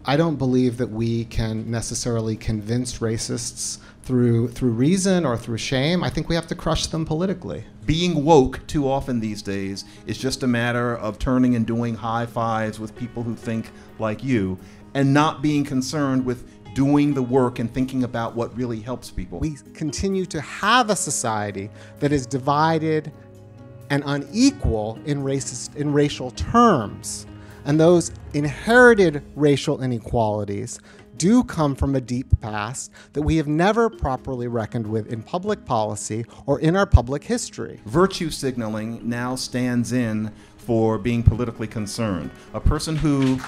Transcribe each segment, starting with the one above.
I don't believe that we can necessarily convince racists through reason or through shame. I think we have to crush them politically. Being woke too often these days is just a matter of turning and doing high fives with people who think like you and not being concerned with doing the work and thinking about what really helps people. We continue to have a society that is divided and unequal in racial terms. And those inherited racial inequalities do come from a deep past that we have never properly reckoned with in public policy or in our public history. Virtue signaling now stands in for being politically concerned. A person who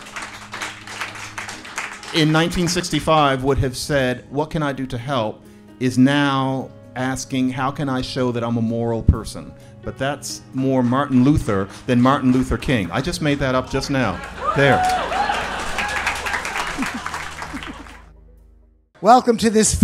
in 1965 would have said, "What can I do to help?" is now asking, "How can I show that I'm a moral person?" But that's more Martin Luther than Martin Luther King. I just made that up just now. There. Welcome to this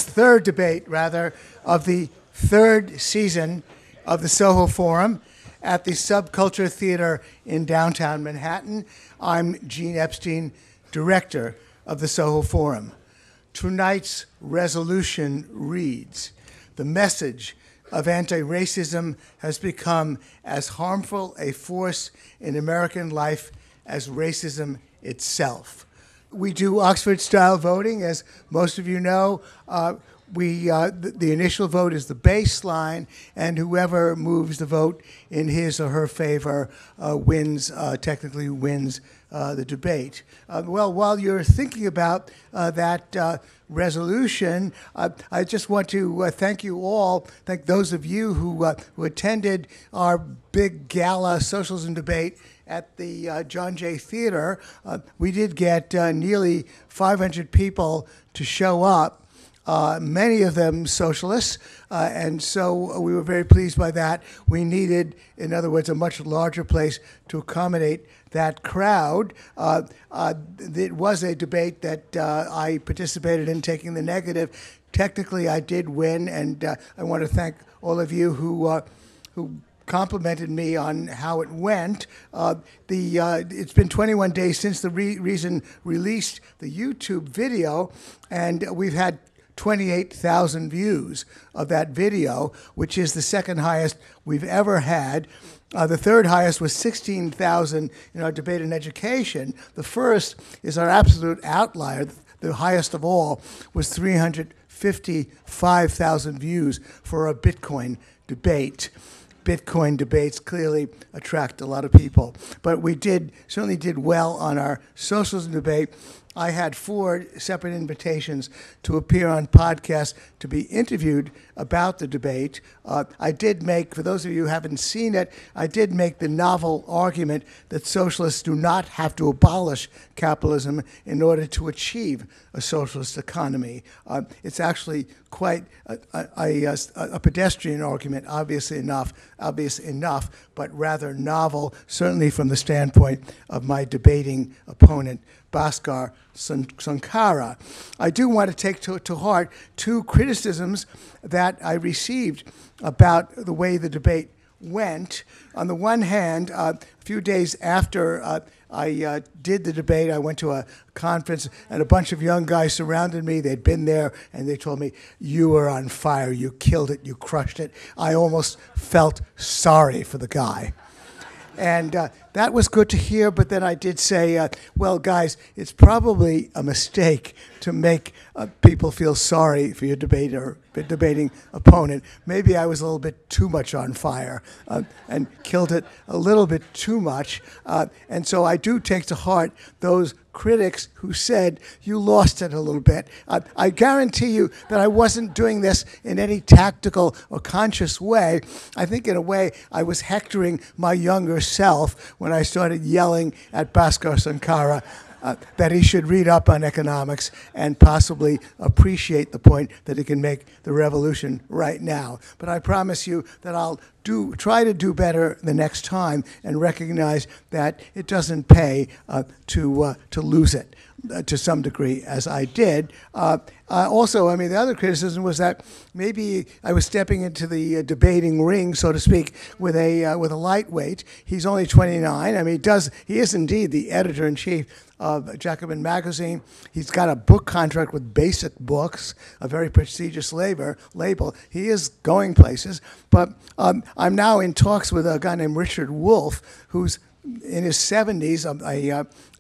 third debate, rather, of the third season of the Soho Forum at the Subculture Theater in downtown Manhattan. I'm Gene Epstein, director of the Soho Forum. Tonight's resolution reads, "The message of anti-racism has become as harmful a force in American life as racism itself." We do Oxford-style voting, as most of you know. The initial vote is the baseline, and whoever moves the vote in his or her favor technically wins the debate. Well, while you're thinking about that resolution, I just want to thank you all, thank those of you who attended our big gala socialism debate at the John Jay Theater. We did get nearly 500 people to show up, many of them socialists, and so we were very pleased by that. We needed, in other words, a much larger place to accommodate that crowd. It was a debate that I participated in, taking the negative. Technically, I did win, and I want to thank all of you who complimented me on how it went. It's been 21 days since the Reason released the YouTube video, and we've had 28,000 views of that video, which is the second highest we've ever had. The third highest was 16,000 in our debate in education. The first is our absolute outlier. The highest of all was 355,000 views for a Bitcoin debate. Bitcoin debates clearly attract a lot of people. But we certainly did well on our socialism debate. I had 4 separate invitations to appear on podcasts to be interviewed about the debate. I did make, for those of you who haven't seen it, I did make the novel argument that socialists do not have to abolish capitalism in order to achieve a socialist economy. It's actually quite a pedestrian argument, obvious enough, but rather novel, certainly from the standpoint of my debating opponent, Bhaskar Sankara. I do want to take to heart 2 criticisms that I received about the way the debate went. On the one hand, a few days after I did the debate, I went to a conference, and a bunch of young guys surrounded me. They'd been there, and they told me, "You were on fire. You killed it. You crushed it." I almost felt sorry for the guy. And that was good to hear, but then I did say, well, guys, it's probably a mistake to make people feel sorry for your debating opponent. Maybe I was a little bit too much on fire and killed it a little bit too much. And so I do take to heart those critics who said you lost it a little bit. I guarantee you that I wasn't doing this in any tactical or conscious way. I think in a way I was hectoring my younger self when I started yelling at Bhaskar Sankara that he should read up on economics and possibly appreciate the point that he can make the revolution right now. But I promise you that I'll try to do better the next time and recognize that it doesn't pay to lose it to some degree, as I did. Also, I mean, the other criticism was that maybe I was stepping into the debating ring, so to speak, with a lightweight. He's only 29. I mean, he is indeed the editor-in-chief of Jacobin magazine. He's got a book contract with Basic Books, a very prestigious label. He is going places. But I'm now in talks with a guy named Richard Wolff, who's in his 70s,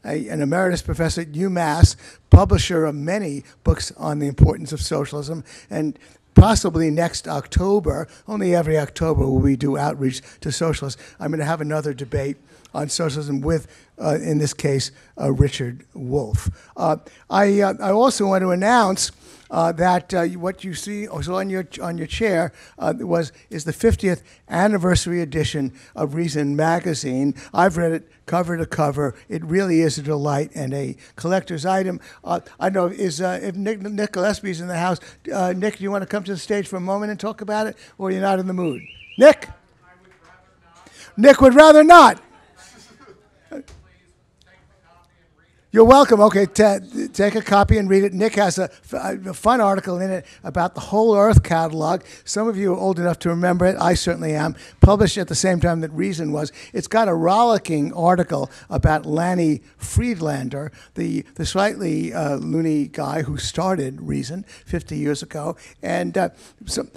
an emeritus professor at UMass, publisher of many books on the importance of socialism, and possibly next October, only every October will we do outreach to socialists, I'm going to have another debate on socialism with, in this case, Richard Wolff. I also want to announce that what you see also on your chair is the 50th anniversary edition of Reason magazine. I've read it cover to cover. It really is a delight and a collector's item. I don't know if Nick Gillespie's in the house. Nick, do you want to come to the stage for a moment and talk about it, or you're not in the mood? Nick? Nick would rather not. You're welcome. Okay, take a copy and read it. Nick has a fun article in it about the Whole Earth catalog. Some of you are old enough to remember it. I certainly am. Published at the same time that Reason was. It's got a rollicking article about Lanny Friedlander, the slightly loony guy who started Reason 50 years ago. And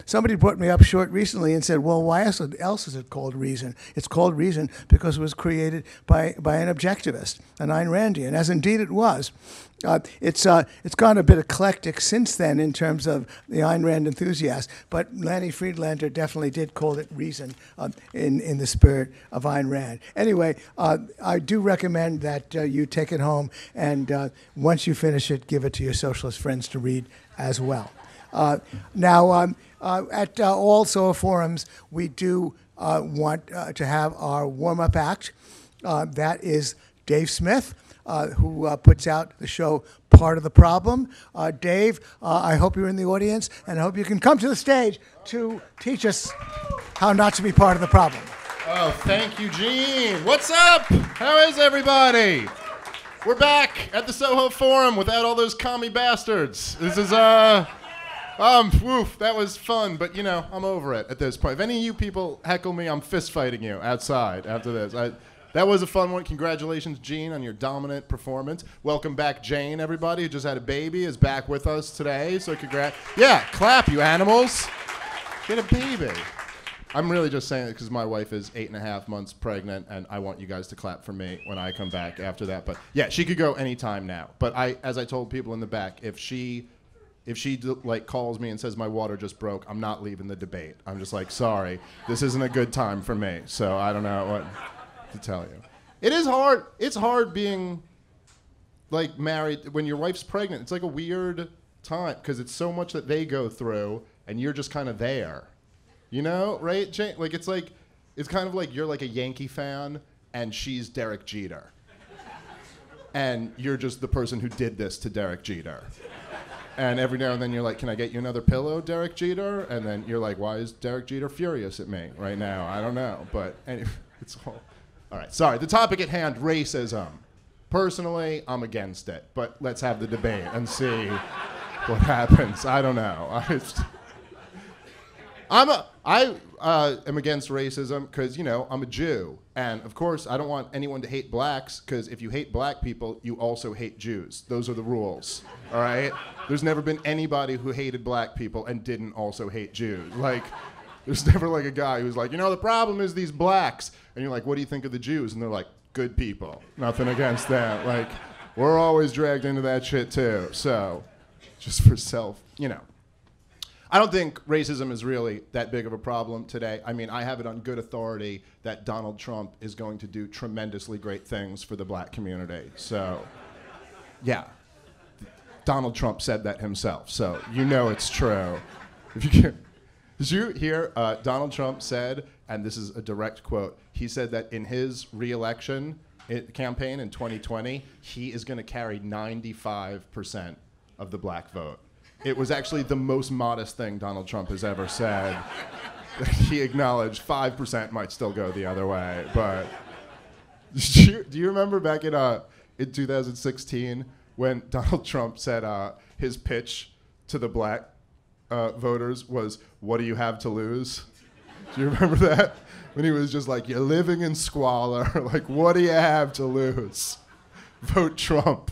somebody brought me up short recently and said, well, why else is it called Reason? It's called Reason because it was created by an objectivist, an Ayn Randian, as indeed it was. It's gone a bit eclectic since then in terms of the Ayn Rand enthusiast, but Lanny Friedlander definitely did call it Reason in the spirit of Ayn Rand. Anyway, I do recommend that you take it home and once you finish it, give it to your socialist friends to read as well. Now, at all Soho Forums, we do want to have our warm-up act. That is Dave Smith, who puts out the show Part of the Problem. Dave, I hope you're in the audience, and I hope you can come to the stage to teach us how not to be part of the problem. Oh, thank you, Gene. What's up? How is everybody? We're back at the Soho Forum without all those commie bastards. This is, woof, that was fun, but, you know, I'm over it at this point. If any of you people heckle me, I'm fist fighting you outside after this. That was a fun one. Congratulations, Gene, on your dominant performance. Welcome back, Jane, everybody, who just had a baby, is back with us today. So congrats. Yeah, clap, you animals. Get a baby. I'm really just saying it because my wife is 8.5 months pregnant, and I want you guys to clap for me when I come back after that. But yeah, she could go anytime now. But as I told people in the back, if she like calls me and says my water just broke, I'm not leaving the debate. I'm just like, sorry, this isn't a good time for me. So I don't know what to tell you. It is hard. It's hard being like married when your wife's pregnant. It's like a weird time because it's so much that they go through and you're just kind of there, you know, right? Like it's kind of like you're like a Yankee fan and she's Derek Jeter and you're just the person who did this to Derek Jeter. And every now and then you're like, can I get you another pillow, Derek Jeter? And then you're like, why is Derek Jeter furious at me right now? I don't know, but anyway, it's all right, sorry. The topic at hand, racism. Personally, I'm against it, but let's have the debate and see what happens. I don't know. I am against racism because, you know, I'm a Jew. And, of course, I don't want anyone to hate blacks because if you hate black people, you also hate Jews. Those are the rules, all right? There's never been anybody who hated black people and didn't also hate Jews. Like, there's never like a guy who's like, you know, the problem is these blacks. And you're like, what do you think of the Jews? And they're like, good people. Nothing against that. Like, we're always dragged into that shit too. So, just for self, you know. I don't think racism is really that big of a problem today. I mean, I have it on good authority that Donald Trump is going to do tremendously great things for the black community. So, yeah. Donald Trump said that himself. So, you know it's true. If you can. Did you hear Donald Trump said, and this is a direct quote, he said that in his re-election campaign in 2020, he is going to carry 95% of the black vote. It was actually the most modest thing Donald Trump has ever said. he acknowledged 5% might still go the other way. But do you remember back in 2016 when Donald Trump said his pitch to the black voters was, "What do you have to lose?" Do you remember that? When he was just like, "You're living in squalor. Like, what do you have to lose? Vote Trump."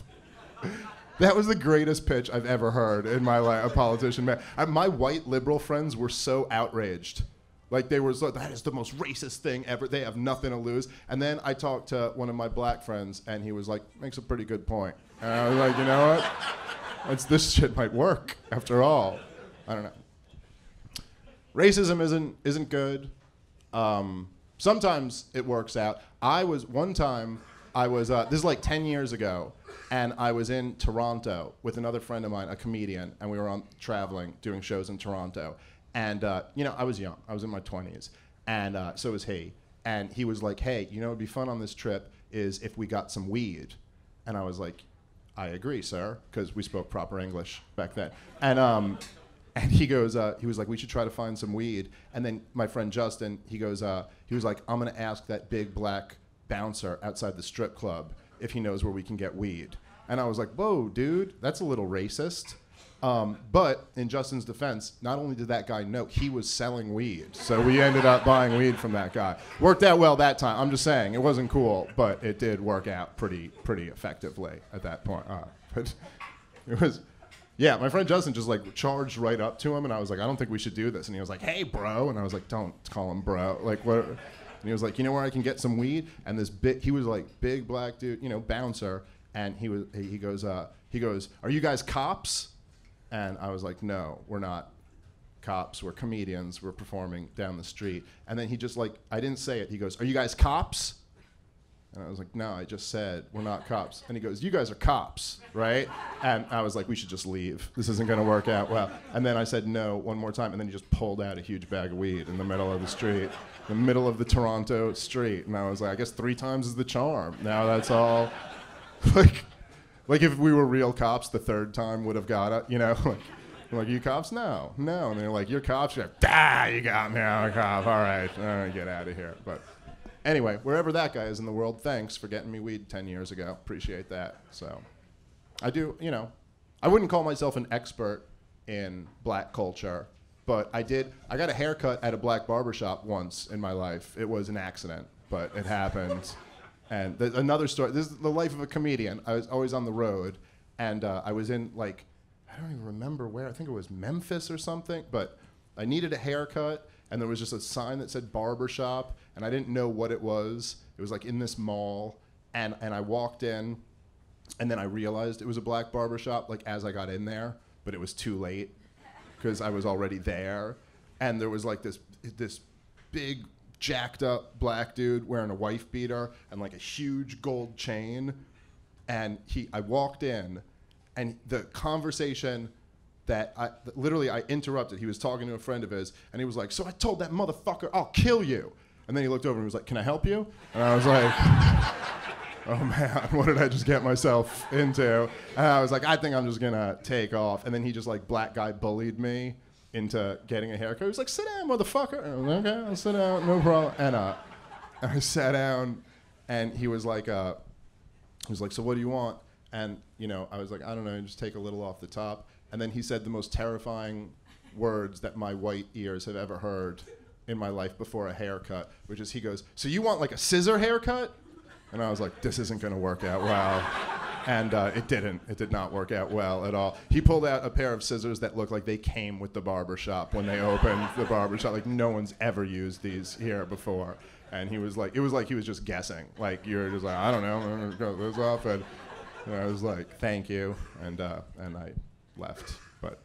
That was the greatest pitch I've ever heard in my life, a politician. Man, my white liberal friends were so outraged. Like, they were like, that is the most racist thing ever. They have nothing to lose. And then I talked to one of my black friends, and he was like, makes a pretty good point. And I was like, you know what? This shit might work, after all. I don't know. Racism isn't good. Sometimes it works out. One time, this is like 10 years ago, and I was in Toronto with another friend of mine, a comedian, and we were traveling, doing shows in Toronto. And, I was young. I was in my 20s. And so was he. And he was like, hey, what would be fun on this trip is if we got some weed. And I was like, I agree, sir, because we spoke proper English back then. And he goes, he was like, we should try to find some weed. And then my friend Justin, he was like, I'm going to ask that big black bouncer outside the strip club if he knows where we can get weed. And I was like, whoa, dude, that's a little racist. But in Justin's defense, not only did that guy know, he was selling weed. So we ended up buying weed from that guy. Worked out well that time. I'm just saying, it wasn't cool, but it did work out pretty effectively at that point. But it was, yeah, my friend Justin just like charged right up to him, and I was like, I don't think we should do this. And he was like, hey, bro. And I was like, don't call him bro. Like, what? And he was like, you know where I can get some weed? And he was like, big black dude, bouncer. And he goes, are you guys cops? And I was like, no, we're not cops. We're comedians. We're performing down the street. And then he just like, I didn't say it. He goes, are you guys cops? And I was like, no, I just said we're not cops. And he goes, you guys are cops, right? And I was like, we should just leave. This isn't going to work out well. And then I said no one more time. And then he just pulled out a huge bag of weed in the middle of the street, the middle of the Toronto street. And I was like, I guess 3 times is the charm. Now that's all. Like if we were real cops, the 3rd time would have got it, like, you cops? No. And they're like, you're cops? You're like, you got me, I'm a cop. All right, get out of here. But anyway, wherever that guy is in the world, thanks for getting me weed 10 years ago. Appreciate that. So I do, I wouldn't call myself an expert in black culture, but I got a haircut at a black barbershop once in my life. It was an accident, but it happened. And there's another story. This is the life of a comedian. I was always on the road, and I was in, like, I don't even remember where. I think it was Memphis or something. But I needed a haircut, and there was just a sign that said barbershop, and I didn't know what it was. It was, like, in this mall, and I walked in, and then I realized it was a black barbershop, like, as I got in there, but it was too late because I was already there. And there was, like, this big, jacked up black dude wearing a wife beater and like a huge gold chain, and I walked in, and the conversation that I interrupted. He was talking to a friend of his, and he was like, so I told that motherfucker I'll kill you, and then he looked over and he was like, can I help you? And I was like, oh man, what did I just get myself into? And I was like, I think I'm just gonna take off. And then he just like black guy bullied me into getting a haircut. He was like, sit down, motherfucker. And I was like, okay, I'll sit down, no problem. And I sat down, and he was like, so what do you want? And, I was like, I don't know, just take a little off the top. And then he said the most terrifying words that my white ears have ever heard in my life before a haircut, which is, he goes, so you want like a scissor haircut? And I was like, this isn't gonna work out well. And it didn't. It did not work out well at all. He pulled out a pair of scissors that looked like they came with the barbershop when they opened the barbershop. Like, no one's ever used these here before. And he was like, it was like he was just guessing. Like, you're just like, I don't know, I'm gonna go this off. And I was like, thank you. And I left. But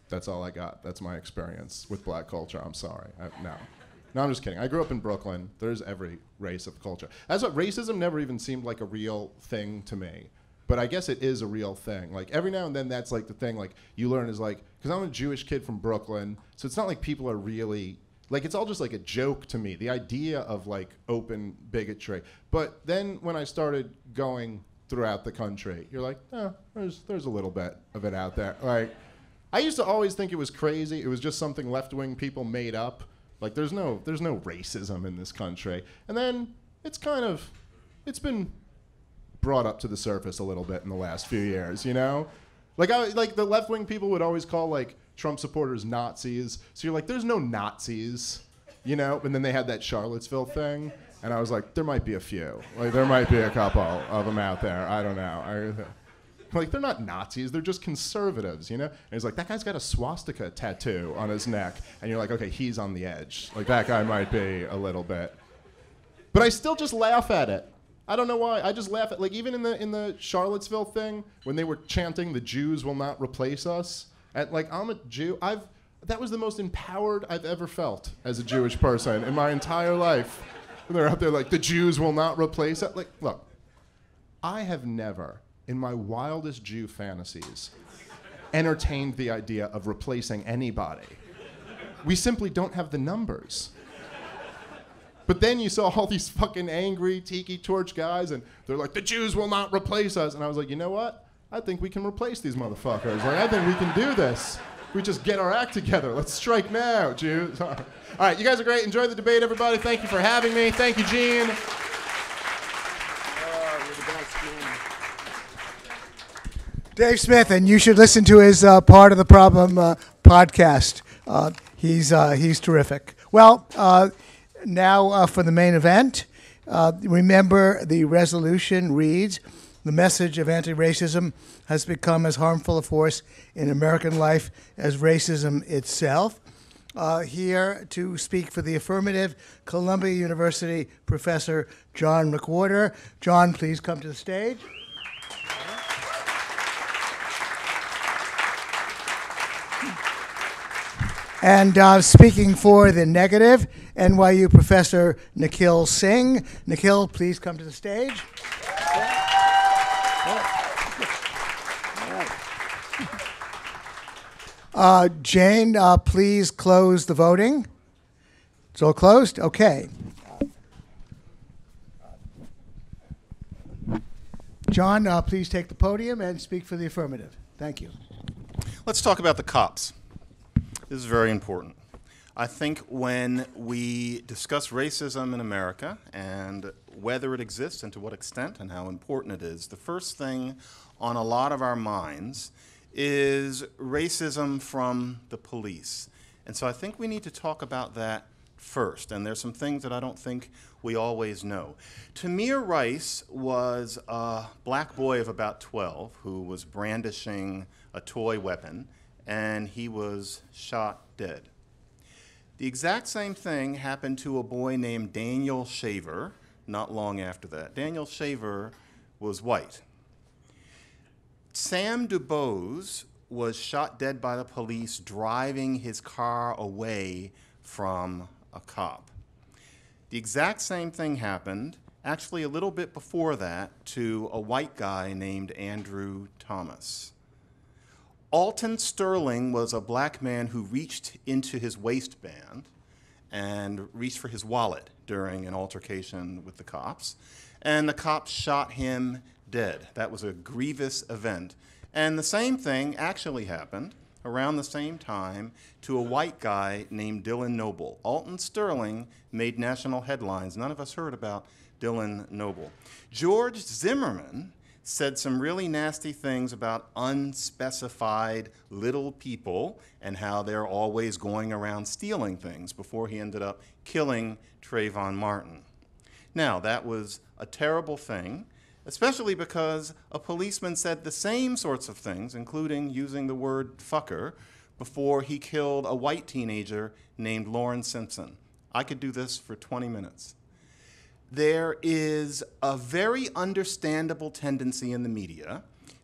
that's all I got. That's my experience with black culture. I'm sorry. No, I'm just kidding. I grew up in Brooklyn. There's every race of culture. That's what racism never even seemed like a real thing to me. But I guess it is a real thing. Like, every now and then that's like the thing, like, you learn is like, because I'm a Jewish kid from Brooklyn, so it's not like people are really, like, it's all just like a joke to me, the idea of like open bigotry. But then when I started going throughout the country, you're like, oh, there's a little bit of it out there. Like, I used to always think it was crazy. It was just something left-wing people made up. Like there's no racism in this country. And then it's been brought up to the surface a little bit in the last few years, you know? Like the left-wing people would always call like Trump supporters Nazis. So you're like, there's no Nazis, you know? And then they had that Charlottesville thing, and I was like, there might be a few. Like there might be a couple of them out there. I don't know. Like they're not Nazis, they're just conservatives, you know? And he's like, that guy's got a swastika tattoo on his neck. And you're like, okay, he's on the edge. Like that guy might be a little bit. But I still just laugh at it. I don't know why. I just laugh at, like, even in the Charlottesville thing, when they were chanting, the Jews will not replace us. And like, I'm a Jew. That was the most empowered I've ever felt as a Jewish person in my entire life. When they're out there like, the Jews will not replace us. Like, look, I have never, in my wildest Jew fantasies, entertained the idea of replacing anybody. We simply don't have the numbers. But then you saw all these fucking angry tiki torch guys, and they're like, the Jews will not replace us. And I was like, you know what? I think we can replace these motherfuckers. Like, I think we can do this. We just get our act together. Let's strike now, Jews. All right, you guys are great. Enjoy the debate, everybody. Thank you for having me. Thank you, Gene. You're the best, Gene. Dave Smith, and you should listen to his Part of the Problem podcast. He's terrific. Well, now for the main event. Remember, the resolution reads, the message of anti-racism has become as harmful a force in American life as racism itself. Here to speak for the affirmative, Columbia University professor John McWhorter. John, please come to the stage. And speaking for the negative, NYU professor Nikhil Singh. Nikhil, please come to the stage. Jane, please close the voting. It's all closed? Okay. John, please take the podium and speak for the affirmative. Thank you. Let's talk about the cops. This is very important. I think when we discuss racism in America and whether it exists and to what extent and how important it is, the first thing on a lot of our minds is racism from the police. And so I think we need to talk about that first. And there's some things that I don't think we always know. Tamir Rice was a black boy of about 12 who was brandishing a toy weapon, and he was shot dead. The exact same thing happened to a boy named Daniel Shaver not long after that. Daniel Shaver was white. Sam DuBose was shot dead by the police driving his car away from a cop. The exact same thing happened, actually a little bit before that, to a white guy named Andrew Thomas. Alton Sterling was a black man who reached into his waistband and reached for his wallet during an altercation with the cops, and the cops shot him dead. That was a grievous event. And the same thing actually happened around the same time to a white guy named Dylan Noble. Alton Sterling made national headlines. None of us heard about Dylan Noble. George Zimmerman said some really nasty things about unspecified little people and how they're always going around stealing things before he ended up killing Trayvon Martin. Now, that was a terrible thing, especially because a policeman said the same sorts of things, including using the word fucker, before he killed a white teenager named Lauren Simpson. I could do this for 20 minutes. There is a very understandable tendency in the media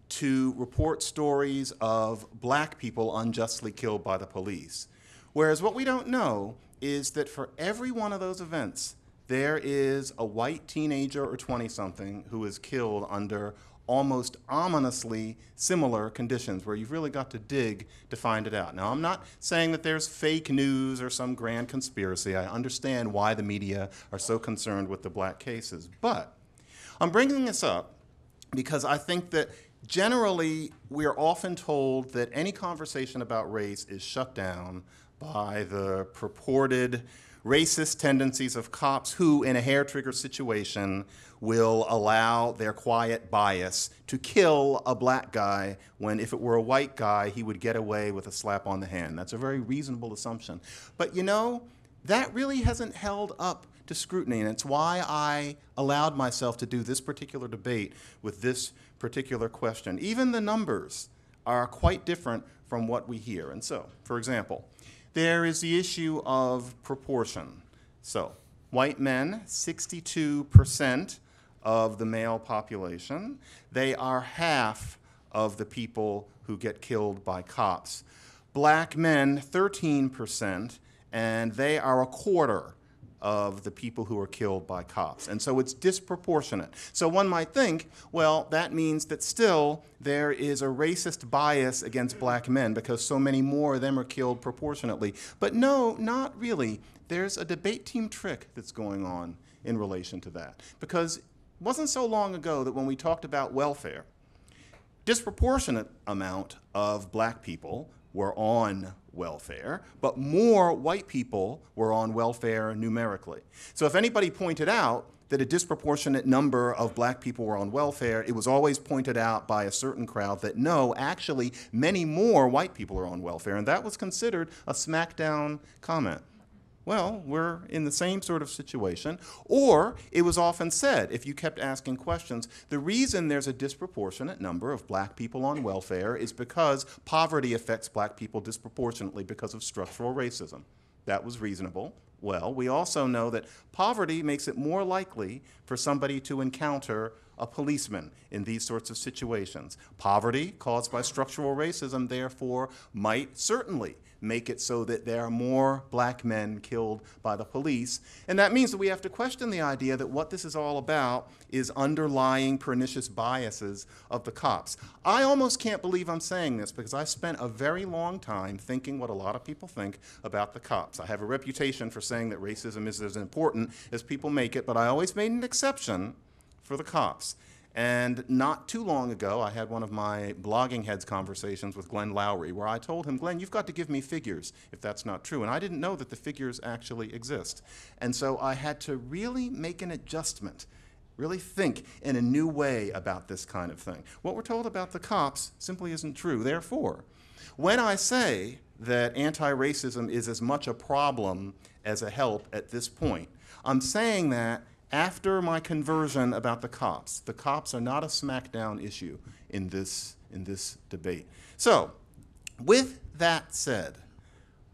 to report stories of black people unjustly killed by the police, whereas what we don't know is that for every one of those events, there is a white teenager or 20-something who is killed under almost ominously similar conditions where you've really got to dig to find it out. Now, I'm not saying that there's fake news or some grand conspiracy. I understand why the media are so concerned with the black cases. But I'm bringing this up because I think that generally we're often told that any conversation about race is shut down by the purported racist tendencies of cops who, in a hair-trigger situation, will allow their quiet bias to kill a black guy when, if it were a white guy, he would get away with a slap on the hand. That's a very reasonable assumption. But you know, that really hasn't held up to scrutiny, and it's why I allowed myself to do this particular debate with this particular question. Even the numbers are quite different from what we hear. And so, for example, there is the issue of proportion. So, white men, 62% of the male population. They are half of the people who get killed by cops. Black men, 13%, and they are a quarter of the people who are killed by cops. And so it's disproportionate. So one might think, well, that means that still there is a racist bias against black men because so many more of them are killed proportionately. But no, not really. There's a debate team trick that's going on in relation to that. Because it wasn't so long ago that when we talked about welfare, disproportionate amount of black people were on welfare, but more white people were on welfare numerically. So if anybody pointed out that a disproportionate number of black people were on welfare, it was always pointed out by a certain crowd that no, actually many more white people are on welfare, and that was considered a smackdown comment. Well, we're in the same sort of situation. Or it was often said, if you kept asking questions, the reason there's a disproportionate number of black people on welfare is because poverty affects black people disproportionately because of structural racism. That was reasonable. Well, we also know that poverty makes it more likely for somebody to encounter a policeman in these sorts of situations. Poverty caused by structural racism, therefore, might certainly make it so that there are more black men killed by the police. And that means that we have to question the idea that what this is all about is underlying pernicious biases of the cops. I almost can't believe I'm saying this because I spent a very long time thinking what a lot of people think about the cops. I have a reputation for saying that racism is as important as people make it, but I always made an exception for the cops. And not too long ago, I had one of my blogging heads conversations with Glenn Lowry, where I told him, Glenn, you've got to give me figures if that's not true. And I didn't know that the figures actually exist. And so I had to really make an adjustment, really think in a new way about this kind of thing. What we're told about the cops simply isn't true. Therefore, when I say that anti-racism is as much a problem as a help at this point, I'm saying that after my conversion about the cops are not a smackdown issue in this debate. So, with that said,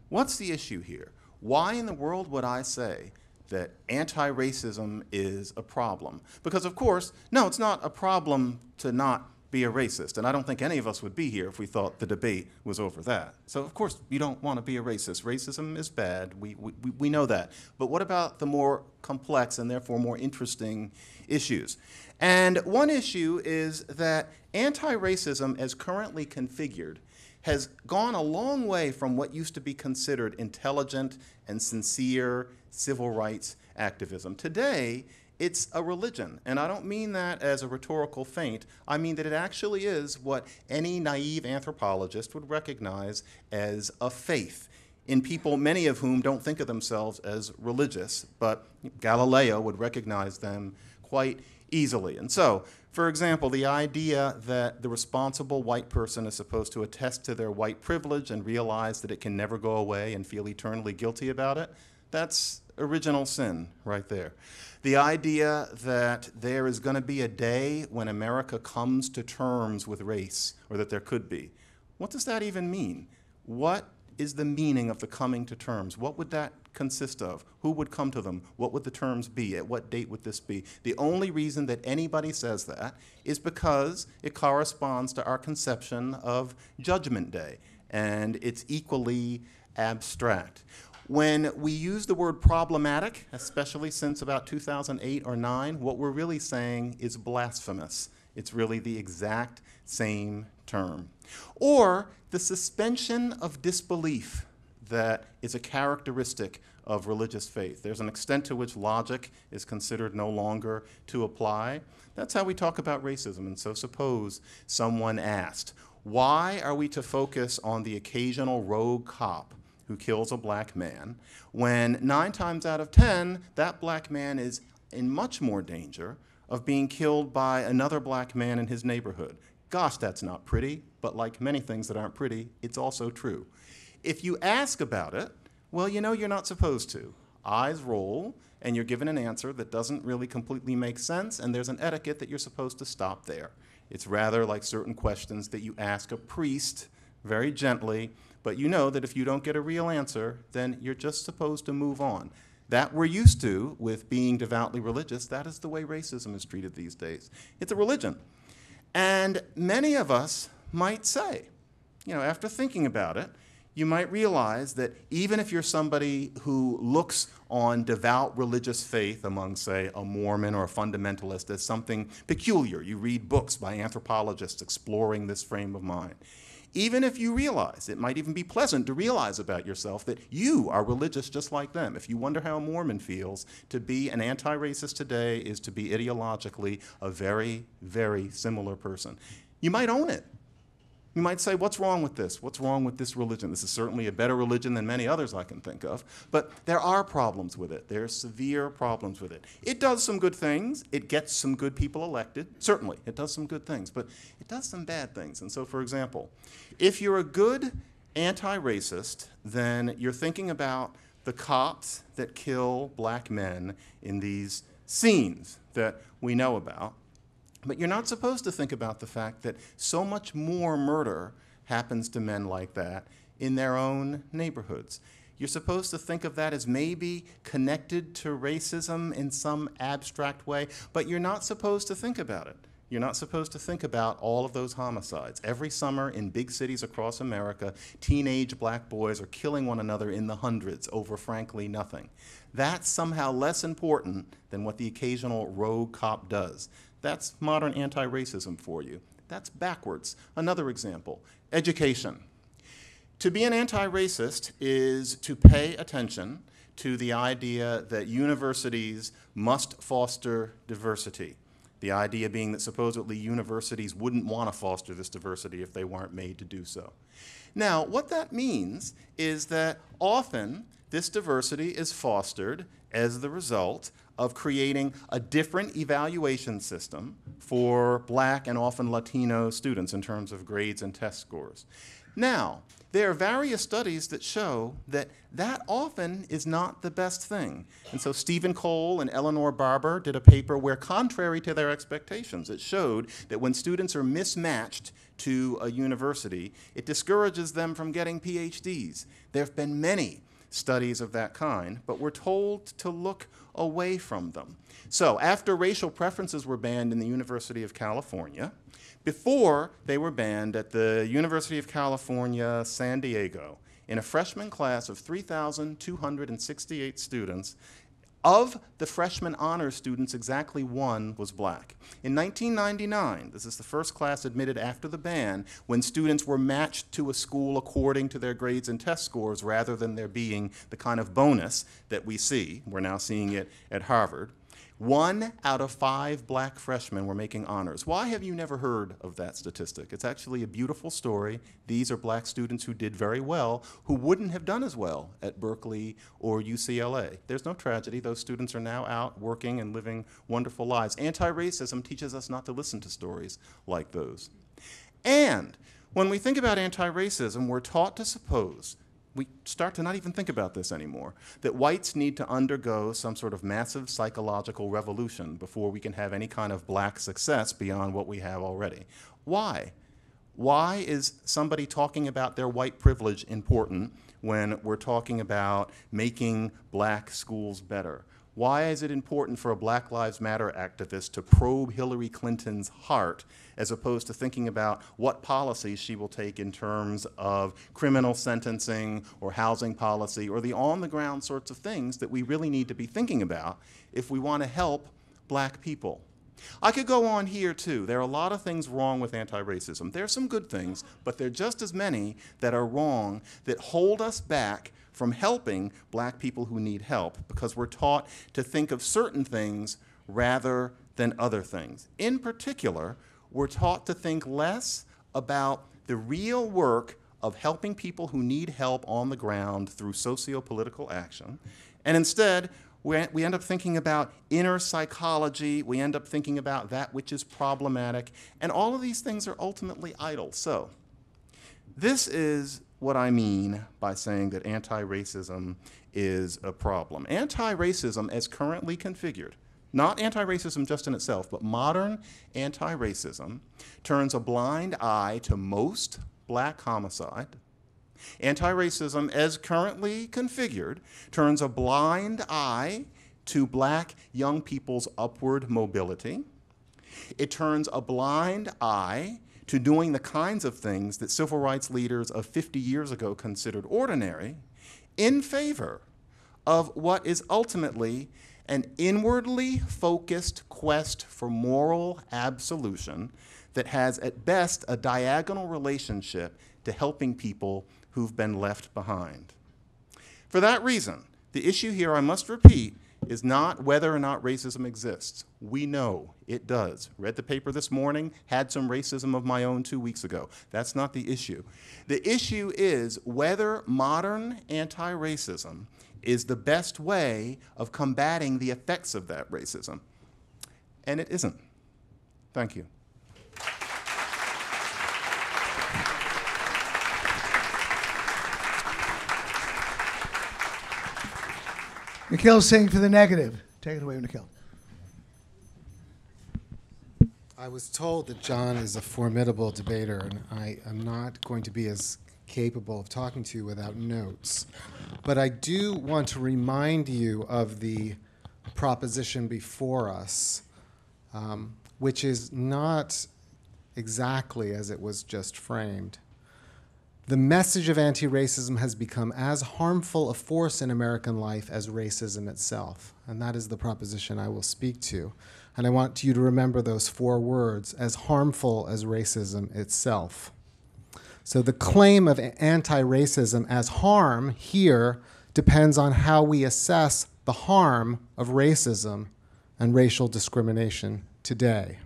what's the issue here? Why in the world would I say that anti-racism is a problem? Because of course, no, it's not a problem to not be a racist, and I don't think any of us would be here if we thought the debate was over that. So of course you don't want to be a racist. Racism is bad, we know that. But what about the more complex and therefore more interesting issues? And one issue is that anti-racism as currently configured has gone a long way from what used to be considered intelligent and sincere civil rights activism. Today, it's a religion, and I don't mean that as a rhetorical feint. I mean that it actually is what any naive anthropologist would recognize as a faith in people, many of whom don't think of themselves as religious, but Galileo would recognize them quite easily. And so, for example, the idea that the responsible white person is supposed to attest to their white privilege and realize that it can never go away and feel eternally guilty about it, that's original sin right there. The idea that there is going to be a day when America comes to terms with race, or that there could be. What does that even mean? What is the meaning of the coming to terms? What would that consist of? Who would come to them? What would the terms be? At what date would this be? The only reason that anybody says that is because it corresponds to our conception of Judgment Day, and it's equally abstract. When we use the word problematic, especially since about 2008 or 9, what we're really saying is blasphemous. It's really the exact same term. Or the suspension of disbelief that is a characteristic of religious faith. There's an extent to which logic is considered no longer to apply. That's how we talk about racism. And so suppose someone asked, why are we to focus on the occasional rogue cop who kills a black man, when 9 times out of 10, that black man is in much more danger of being killed by another black man in his neighborhood. Gosh, that's not pretty, but like many things that aren't pretty, it's also true. If you ask about it, well, you know you're not supposed to. Eyes roll, and you're given an answer that doesn't really completely make sense, and there's an etiquette that you're supposed to stop there. It's rather like certain questions that you ask a priest very gently, but you know that if you don't get a real answer, then you're just supposed to move on. That we're used to with being devoutly religious. That is the way racism is treated these days. It's a religion. And many of us might say, you know, after thinking about it, you might realize that even if you're somebody who looks on devout religious faith among, say, a Mormon or a fundamentalist as something peculiar, you read books by anthropologists exploring this frame of mind, even if you realize, it might even be pleasant to realize about yourself that you are religious just like them. If you wonder how a Mormon feels, to be an anti-racist today is to be ideologically a very, very similar person. You might own it. You might say, what's wrong with this? What's wrong with this religion? This is certainly a better religion than many others I can think of. But there are problems with it. There are severe problems with it. It does some good things. It gets some good people elected. Certainly, it does some good things. But it does some bad things. And so, for example, if you're a good anti-racist, then you're thinking about the cops that kill black men in these scenes that we know about. But you're not supposed to think about the fact that so much more murder happens to men like that in their own neighborhoods. You're supposed to think of that as maybe connected to racism in some abstract way, but you're not supposed to think about it. You're not supposed to think about all of those homicides. Every summer in big cities across America, teenage black boys are killing one another in the hundreds over, frankly, nothing. That's somehow less important than what the occasional rogue cop does. That's modern anti-racism for you. That's backwards. Another example, education. To be an anti-racist is to pay attention to the idea that universities must foster diversity. The idea being that supposedly universities wouldn't want to foster this diversity if they weren't made to do so. Now, what that means is that often this diversity is fostered as the result of creating a different evaluation system for black and often Latino students in terms of grades and test scores. Now, there are various studies that show that that often is not the best thing. And so Stephen Cole and Eleanor Barber did a paper where, contrary to their expectations, it showed that when students are mismatched to a university, it discourages them from getting PhDs. There have been many studies of that kind, but we're told to look away from them. So after racial preferences were banned in the University of California, before they were banned at the University of California, San Diego, in a freshman class of 3,268 students, of the freshman honors students, exactly 1 was black. In 1999, this is the first class admitted after the ban, when students were matched to a school according to their grades and test scores rather than there being the kind of bonus that we see. We're now seeing it at Harvard. 1 out of 5 black freshmen were making honors. Why have you never heard of that statistic? It's actually a beautiful story. These are black students who did very well, who wouldn't have done as well at Berkeley or UCLA. There's no tragedy. Those students are now out working and living wonderful lives. Anti-racism teaches us not to listen to stories like those. And when we think about anti-racism, we're taught to suppose, we start to not even think about this anymore, that whites need to undergo some sort of massive psychological revolution before we can have any kind of black success beyond what we have already. Why? Why is somebody talking about their white privilege important when we're talking about making black schools better? Why is it important for a Black Lives Matter activist to probe Hillary Clinton's heart as opposed to thinking about what policies she will take in terms of criminal sentencing or housing policy or the on-the-ground sorts of things that we really need to be thinking about if we want to help black people? I could go on here too. There are a lot of things wrong with anti-racism. There are some good things, but there are just as many that are wrong that hold us back from helping black people who need help, because we're taught to think of certain things rather than other things. In particular, we're taught to think less about the real work of helping people who need help on the ground through socio-political action. And instead, we end up thinking about inner psychology. We end up thinking about that which is problematic. And all of these things are ultimately idle. So this is what I mean by saying that anti-racism is a problem. Anti-racism, as currently configured, not anti-racism just in itself, but modern anti-racism, turns a blind eye to most black homicide. Anti-racism, as currently configured, turns a blind eye to black young people's upward mobility. It turns a blind eye to doing the kinds of things that civil rights leaders of 50 years ago considered ordinary in favor of what is ultimately an inwardly focused quest for moral absolution that has at best a diagonal relationship to helping people who've been left behind. For that reason, the issue here, I must repeat, is not whether or not racism exists. We know it does. Read the paper this morning, had some racism of my own 2 weeks ago. That's not the issue. The issue is whether modern anti-racism is the best way of combating the effects of that racism. And it isn't. Thank you. Nikhil Singh for the negative. Take it away, Nikhil. I was told that John is a formidable debater, and I am not going to be as capable of talking to you without notes. But I do want to remind you of the proposition before us, which is not exactly as it was just framed. The message of anti-racism has become as harmful a force in American life as racism itself. And that is the proposition I will speak to. And I want you to remember those 4 words, as harmful as racism itself. So the claim of anti-racism as harm here depends on how we assess the harm of racism and racial discrimination today.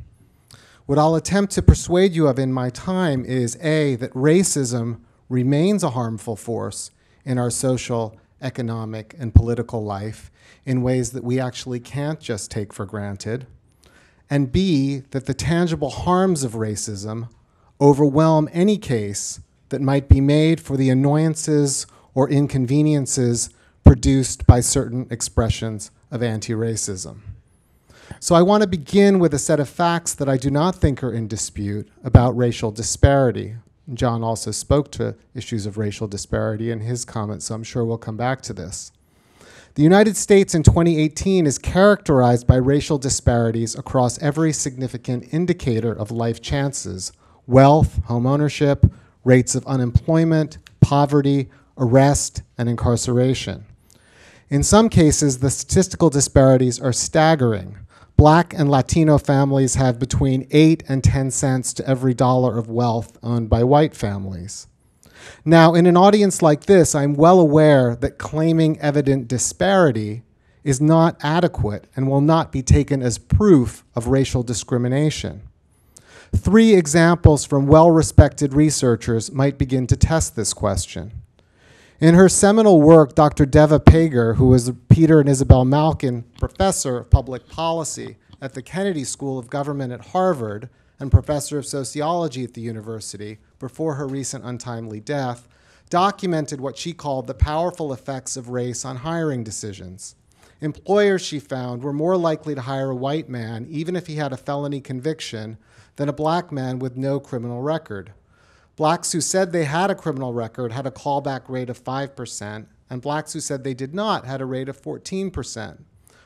What I'll attempt to persuade you of in my time is A, that racism remains a harmful force in our social, economic, and political life in ways that we actually can't just take for granted, and B, that the tangible harms of racism overwhelm any case that might be made for the annoyances or inconveniences produced by certain expressions of anti-racism. So I want to begin with a set of facts that I do not think are in dispute about racial disparity. John also spoke to issues of racial disparity in his comments, so I'm sure we'll come back to this. The United States in 2018 is characterized by racial disparities across every significant indicator of life chances: wealth, home ownership, rates of unemployment, poverty, arrest, and incarceration. In some cases, the statistical disparities are staggering. Black and Latino families have between 8 and 10 cents to every dollar of wealth owned by white families. Now, in an audience like this, I'm well aware that claiming evident disparity is not adequate and will not be taken as proof of racial discrimination. 3 examples from well-respected researchers might begin to test this question. In her seminal work, Dr. Deva Pager, who was Peter and Isabel Malkin Professor of Public Policy at the Kennedy School of Government at Harvard and Professor of Sociology at the university before her recent untimely death, documented what she called the powerful effects of race on hiring decisions. Employers, she found, were more likely to hire a white man, even if he had a felony conviction, than a black man with no criminal record. Blacks who said they had a criminal record had a callback rate of 5%, and blacks who said they did not had a rate of 14%.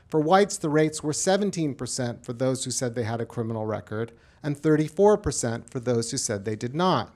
For whites, the rates were 17% for those who said they had a criminal record, and 34% for those who said they did not.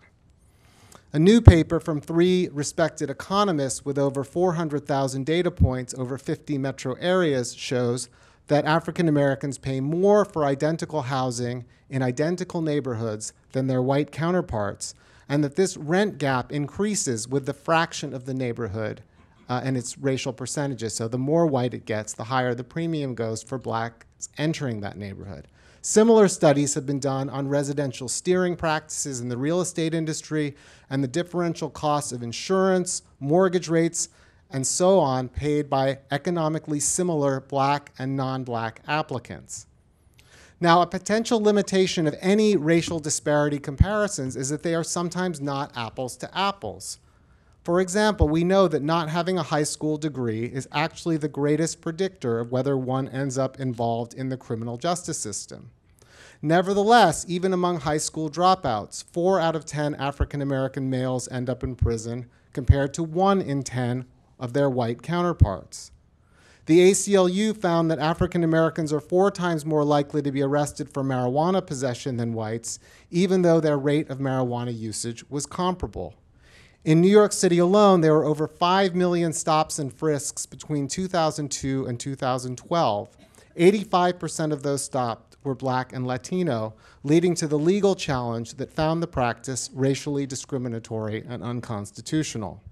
A new paper from 3 respected economists with over 400,000 data points over 50 metro areas shows that African Americans pay more for identical housing in identical neighborhoods than their white counterparts, and that this rent gap increases with the fraction of the neighborhood and its racial percentages. So the more white it gets, the higher the premium goes for blacks entering that neighborhood. Similar studies have been done on residential steering practices in the real estate industry and the differential costs of insurance, mortgage rates, and so on paid by economically similar black and non-black applicants. Now, a potential limitation of any racial disparity comparisons is that they are sometimes not apples to apples. For example, we know that not having a high school degree is actually the greatest predictor of whether one ends up involved in the criminal justice system. Nevertheless, even among high school dropouts, 4 out of 10 African American males end up in prison compared to 1 in 10 of their white counterparts. The ACLU found that African Americans are 4 times more likely to be arrested for marijuana possession than whites, even though their rate of marijuana usage was comparable. In New York City alone, there were over 5 million stops and frisks between 2002 and 2012. 85% of those stopped were black and Latino, leading to the legal challenge that found the practice racially discriminatory and unconstitutional.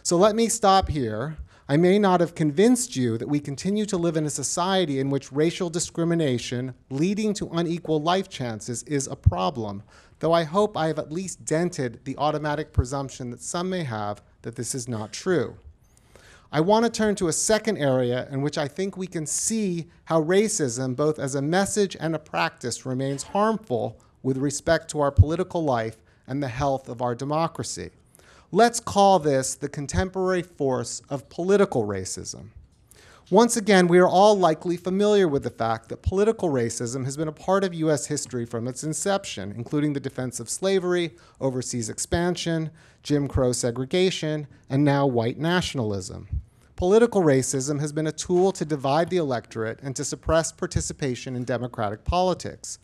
So let me stop here. I may not have convinced you that we continue to live in a society in which racial discrimination leading to unequal life chances is a problem, though I hope I have at least dented the automatic presumption that some may have that this is not true. I want to turn to a second area in which I think we can see how racism, both as a message and a practice, remains harmful with respect to our political life and the health of our democracy. Let's call this the contemporary force of political racism. Once again, we are all likely familiar with the fact that political racism has been a part of U.S. history from its inception, including the defense of slavery, overseas expansion, Jim Crow segregation, and now white nationalism. Political racism has been a tool to divide the electorate and to suppress participation in democratic politics.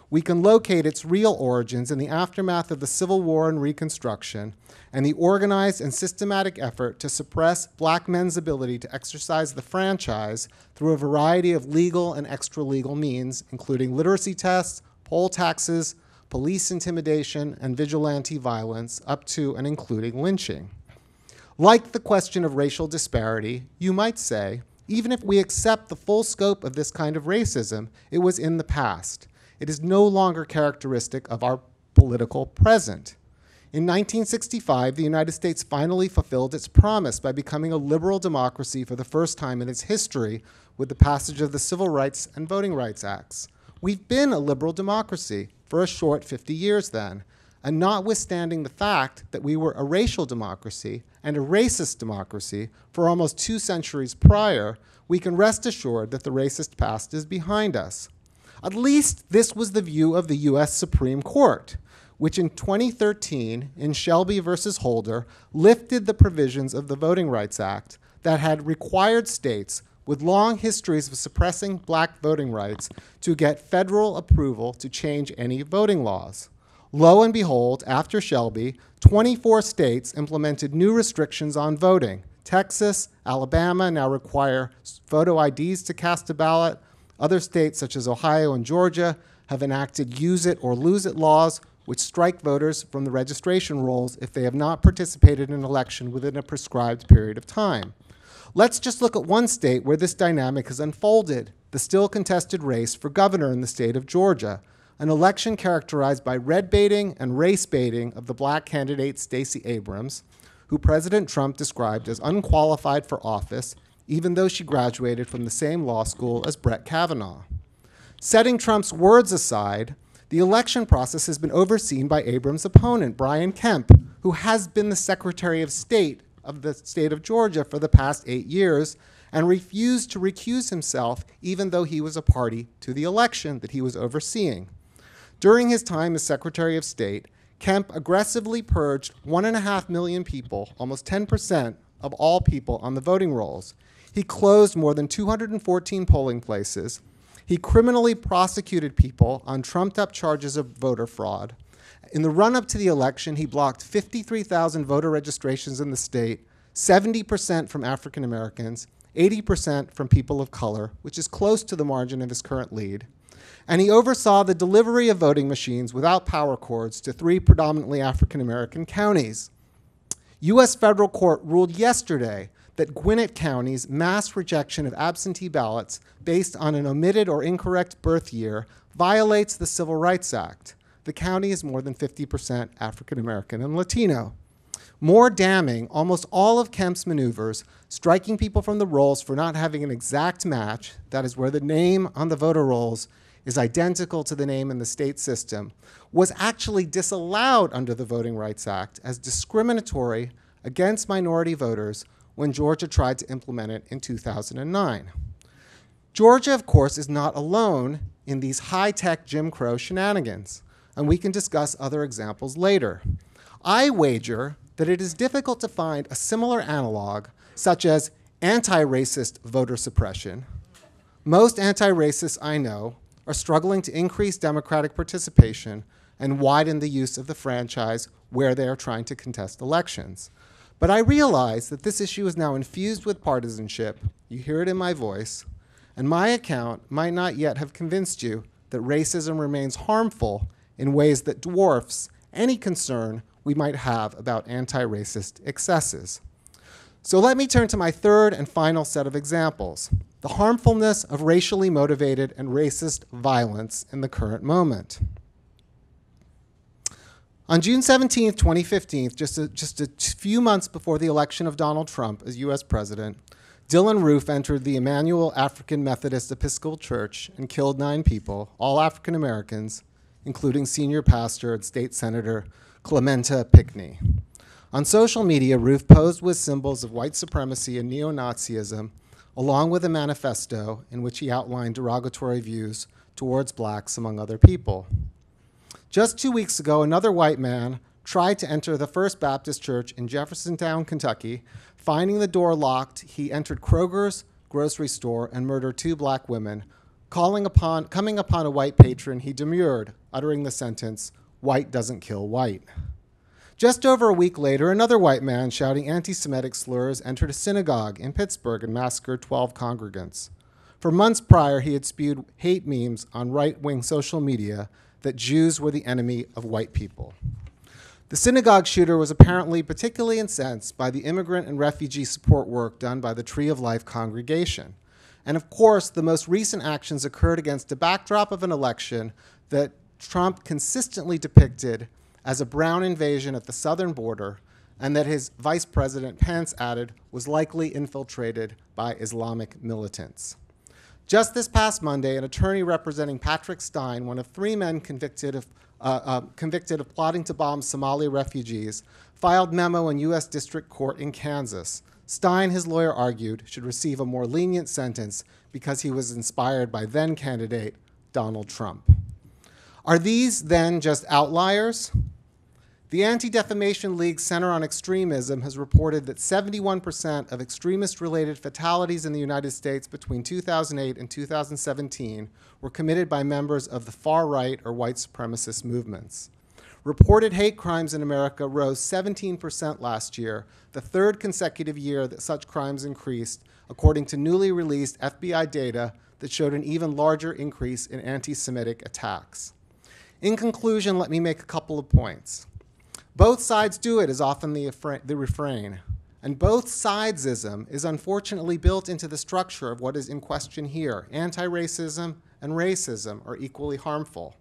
We can locate its real origins in the aftermath of the Civil War and Reconstruction and the organized and systematic effort to suppress black men's ability to exercise the franchise through a variety of legal and extra-legal means, including literacy tests, poll taxes, police intimidation, and vigilante violence, up to and including lynching. Like the question of racial disparity, you might say, even if we accept the full scope of this kind of racism, it was in the past. It is no longer characteristic of our political present. In 1965, the United States finally fulfilled its promise by becoming a liberal democracy for the first time in its history with the passage of the Civil Rights and Voting Rights Acts. We've been a liberal democracy for a short 50 years then, and notwithstanding the fact that we were a racial democracy and a racist democracy for almost 2 centuries prior, we can rest assured that the racist past is behind us. At least this was the view of the U.S. Supreme Court, which in 2013, in Shelby versus Holder, lifted the provisions of the Voting Rights Act that had required states with long histories of suppressing black voting rights to get federal approval to change any voting laws. Lo and behold, after Shelby, 24 states implemented new restrictions on voting. Texas, Alabama now require photo IDs to cast a ballot. Other states, such as Ohio and Georgia, have enacted use it or lose it laws, which strike voters from the registration rolls if they have not participated in an election within a prescribed period of time. Let's just look at one state where this dynamic has unfolded, the still contested race for governor in the state of Georgia, an election characterized by red baiting and race baiting of the black candidate Stacey Abrams, who President Trump described as unqualified for office, even though she graduated from the same law school as Brett Kavanaugh. Setting Trump's words aside, the election process has been overseen by Abrams' opponent, Brian Kemp, who has been the Secretary of State of the state of Georgia for the past 8 years and refused to recuse himself even though he was a party to the election that he was overseeing. During his time as Secretary of State, Kemp aggressively purged 1.5 million people, almost 10% of all people on the voting rolls. He closed more than 214 polling places. He criminally prosecuted people on trumped-up charges of voter fraud. In the run-up to the election, he blocked 53,000 voter registrations in the state, 70% from African Americans, 80% from people of color, which is close to the margin of his current lead. And he oversaw the delivery of voting machines without power cords to 3 predominantly African American counties. U.S. federal court ruled yesterday that Gwinnett County's mass rejection of absentee ballots based on an omitted or incorrect birth year violates the Civil Rights Act. The county is more than 50% African American and Latino. More damning, almost all of Kemp's maneuvers, striking people from the rolls for not having an exact match, that is where the name on the voter rolls is identical to the name in the state system, was actually disallowed under the Voting Rights Act as discriminatory against minority voters when Georgia tried to implement it in 2009. Georgia, of course, is not alone in these high-tech Jim Crow shenanigans, and we can discuss other examples later. I wager that it is difficult to find a similar analog, such as anti-racist voter suppression. Most anti-racists I know are struggling to increase Democratic participation and widen the use of the franchise where they are trying to contest elections. But I realize that this issue is now infused with partisanship. You hear it in my voice. And my account might not yet have convinced you that racism remains harmful in ways that dwarfs any concern we might have about anti-racist excesses. So let me turn to my third and final set of examples, the harmfulness of racially motivated and racist violence in the current moment. On June 17, 2015, just a few months before the election of Donald Trump as US president, Dylan Roof entered the Emmanuel African Methodist Episcopal Church and killed 9 people, all African Americans, including senior pastor and state senator Clementa Pinckney. On social media, Roof posed with symbols of white supremacy and neo-Nazism, along with a manifesto in which he outlined derogatory views towards blacks, among other people. Just 2 weeks ago, another white man tried to enter the First Baptist Church in Jeffersontown, Kentucky. Finding the door locked, he entered Kroger's grocery store and murdered 2 black women. Coming upon a white patron, he demurred, uttering the sentence, "White doesn't kill white." Just over a week later, another white man shouting anti-Semitic slurs entered a synagogue in Pittsburgh and massacred 12 congregants. For months prior, he had spewed hate memes on right-wing social media that Jews were the enemy of white people. The synagogue shooter was apparently particularly incensed by the immigrant and refugee support work done by the Tree of Life congregation. And of course, the most recent actions occurred against a backdrop of an election that Trump consistently depicted as a brown invasion at the southern border, and that his Vice President Pence added was likely infiltrated by Islamic militants. Just this past Monday, an attorney representing Patrick Stein, one of 3 men convicted of plotting to bomb Somali refugees, filed memo in U.S. District Court in Kansas. Stein, his lawyer argued, should receive a more lenient sentence because he was inspired by then-candidate Donald Trump. Are these then just outliers? The Anti-Defamation League Center on Extremism has reported that 71% of extremist-related fatalities in the United States between 2008 and 2017 were committed by members of the far-right or white supremacist movements. Reported hate crimes in America rose 17% last year, the 3rd consecutive year that such crimes increased, according to newly released FBI data that showed an even larger increase in anti-Semitic attacks. In conclusion, let me make a couple of points. Both sides do it is often the refrain, and both sidesism is unfortunately built into the structure of what is in question here. Anti-racism and racism are equally harmful.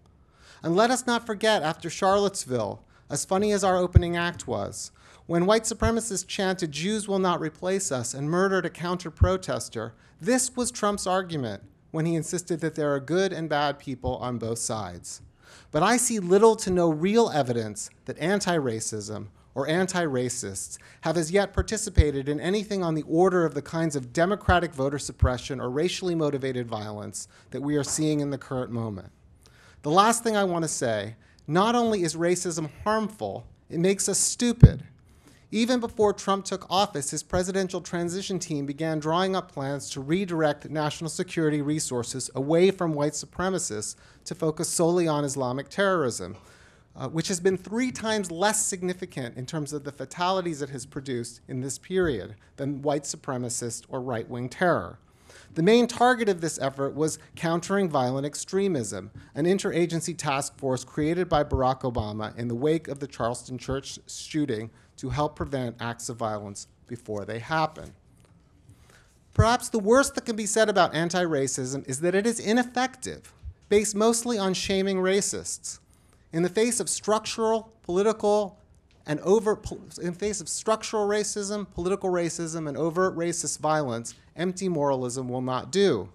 And let us not forget, after Charlottesville, as funny as our opening act was, when white supremacists chanted, "Jews will not replace us," and murdered a counter-protester, this was Trump's argument when he insisted that there are good and bad people on both sides. But I see little to no real evidence that anti-racism or anti-racists have as yet participated in anything on the order of the kinds of democratic voter suppression or racially motivated violence that we are seeing in the current moment. The last thing I want to say, not only is racism harmful, it makes us stupid. Even before Trump took office, his presidential transition team began drawing up plans to redirect national security resources away from white supremacists to focus solely on Islamic terrorism, which has been 3 times less significant in terms of the fatalities it has produced in this period than white supremacist or right-wing terror. The main target of this effort was countering violent extremism, an interagency task force created by Barack Obama in the wake of the Charleston church shooting to help prevent acts of violence before they happen. Perhaps the worst that can be said about anti-racism is that it is ineffective, based mostly on shaming racists. In the face of structural, political, and in face of structural racism, political racism, and overt racist violence, empty moralism will not do.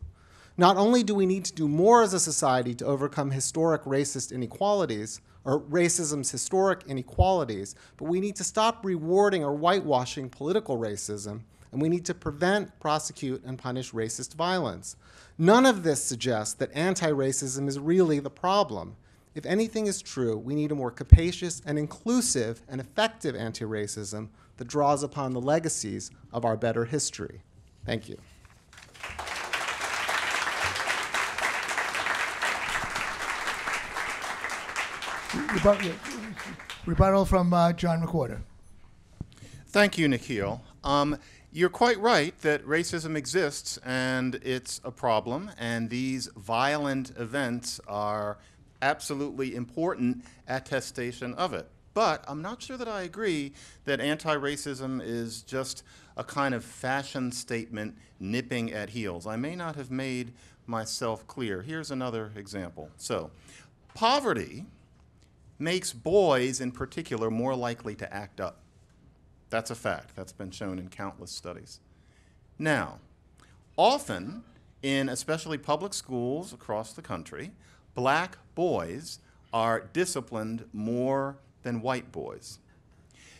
Not only do we need to do more as a society to overcome historic racist inequalities, or racism's historic inequalities, but we need to stop rewarding or whitewashing political racism, and we need to prevent, prosecute, and punish racist violence. None of this suggests that anti-racism is really the problem. If anything is true, we need a more capacious and inclusive and effective anti-racism that draws upon the legacies of our better history. Thank you. Rebuttal from John McWhorter. Thank you, Nikhil. You're quite right that racism exists and it's a problem, and these violent events are absolutely important attestation of it. But I'm not sure that I agree that anti-racism is just a kind of fashion statement nipping at heels. I may not have made myself clear. Here's another example. So, poverty makes boys in particular more likely to act up. That's a fact. That's been shown in countless studies. Now, often in especially public schools across the country, black boys are disciplined more than white boys.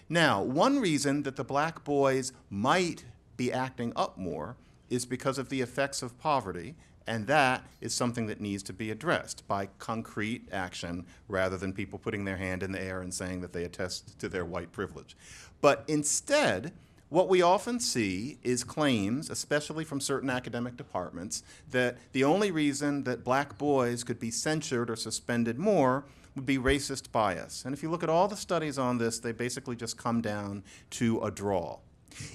Now, one reason that the black boys might be acting up more is because of the effects of poverty, and that is something that needs to be addressed by concrete action rather than people putting their hand in the air and saying that they attest to their white privilege. But instead, what we often see is claims, especially from certain academic departments, that the only reason that black boys could be censured or suspended more would be racist bias. And if you look at all the studies on this, they basically just come down to a draw.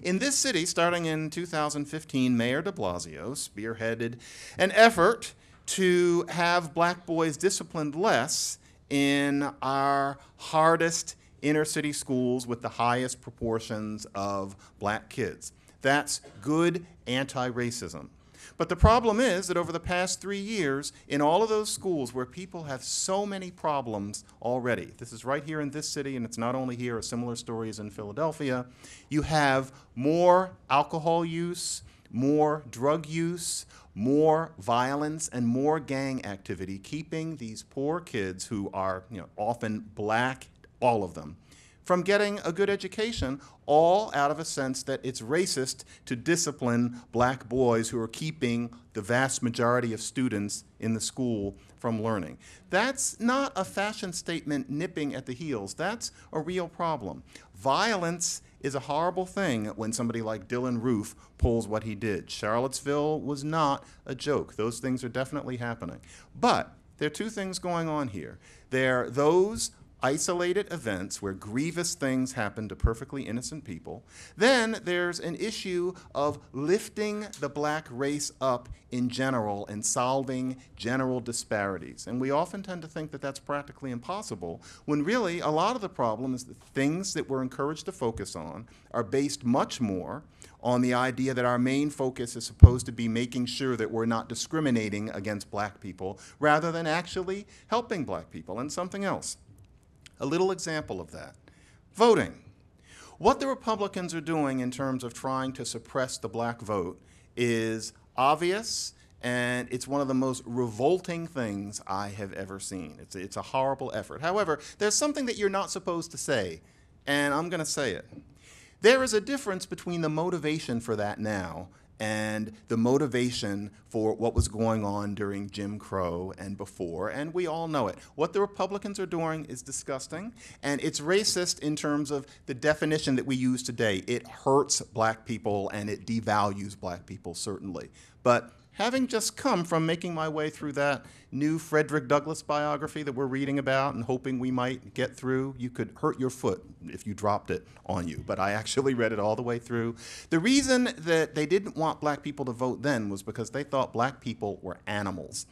In this city, starting in 2015, Mayor de Blasio spearheaded an effort to have black boys disciplined less in our hardest inner city schools with the highest proportions of black kids. That's good anti-racism. But the problem is that over the past 3 years, in all of those schools where people have so many problems already, this is right here in this city, and it's not only here, a similar story is in Philadelphia, you have more alcohol use, more drug use, more violence, and more gang activity, keeping these poor kids who are often black, all of them, from getting a good education, all out of a sense that it's racist to discipline black boys who are keeping the vast majority of students in the school from learning. That's not a fashion statement nipping at the heels. That's a real problem. Violence is a horrible thing when somebody like Dylan Roof pulls what he did. Charlottesville was not a joke. Those things are definitely happening. But there are two things going on here. There are those isolated events where grievous things happen to perfectly innocent people. Then there's an issue of lifting the black race up in general and solving general disparities. And we often tend to think that that's practically impossible, when really a lot of the problem is the things that we're encouraged to focus on are based much more on the idea that our main focus is supposed to be making sure that we're not discriminating against black people, rather than actually helping black people. And something else. A little example of that. Voting. What the Republicans are doing in terms of trying to suppress the black vote is obvious, and it's one of the most revolting things I have ever seen. It's a horrible effort. However, there's something that you're not supposed to say, and I'm going to say it. There is a difference between the motivation for that now and the motivation for what was going on during Jim Crow and before, and we all know it. What the Republicans are doing is disgusting, and it's racist in terms of the definition that we use today. It hurts black people and it devalues black people, certainly. But having just come from making my way through that new Frederick Douglass biography that we're reading about and hoping we might get through, you could hurt your foot if you dropped it on you. But I actually read it all the way through. The reason that they didn't want black people to vote then was because they thought black people were animals.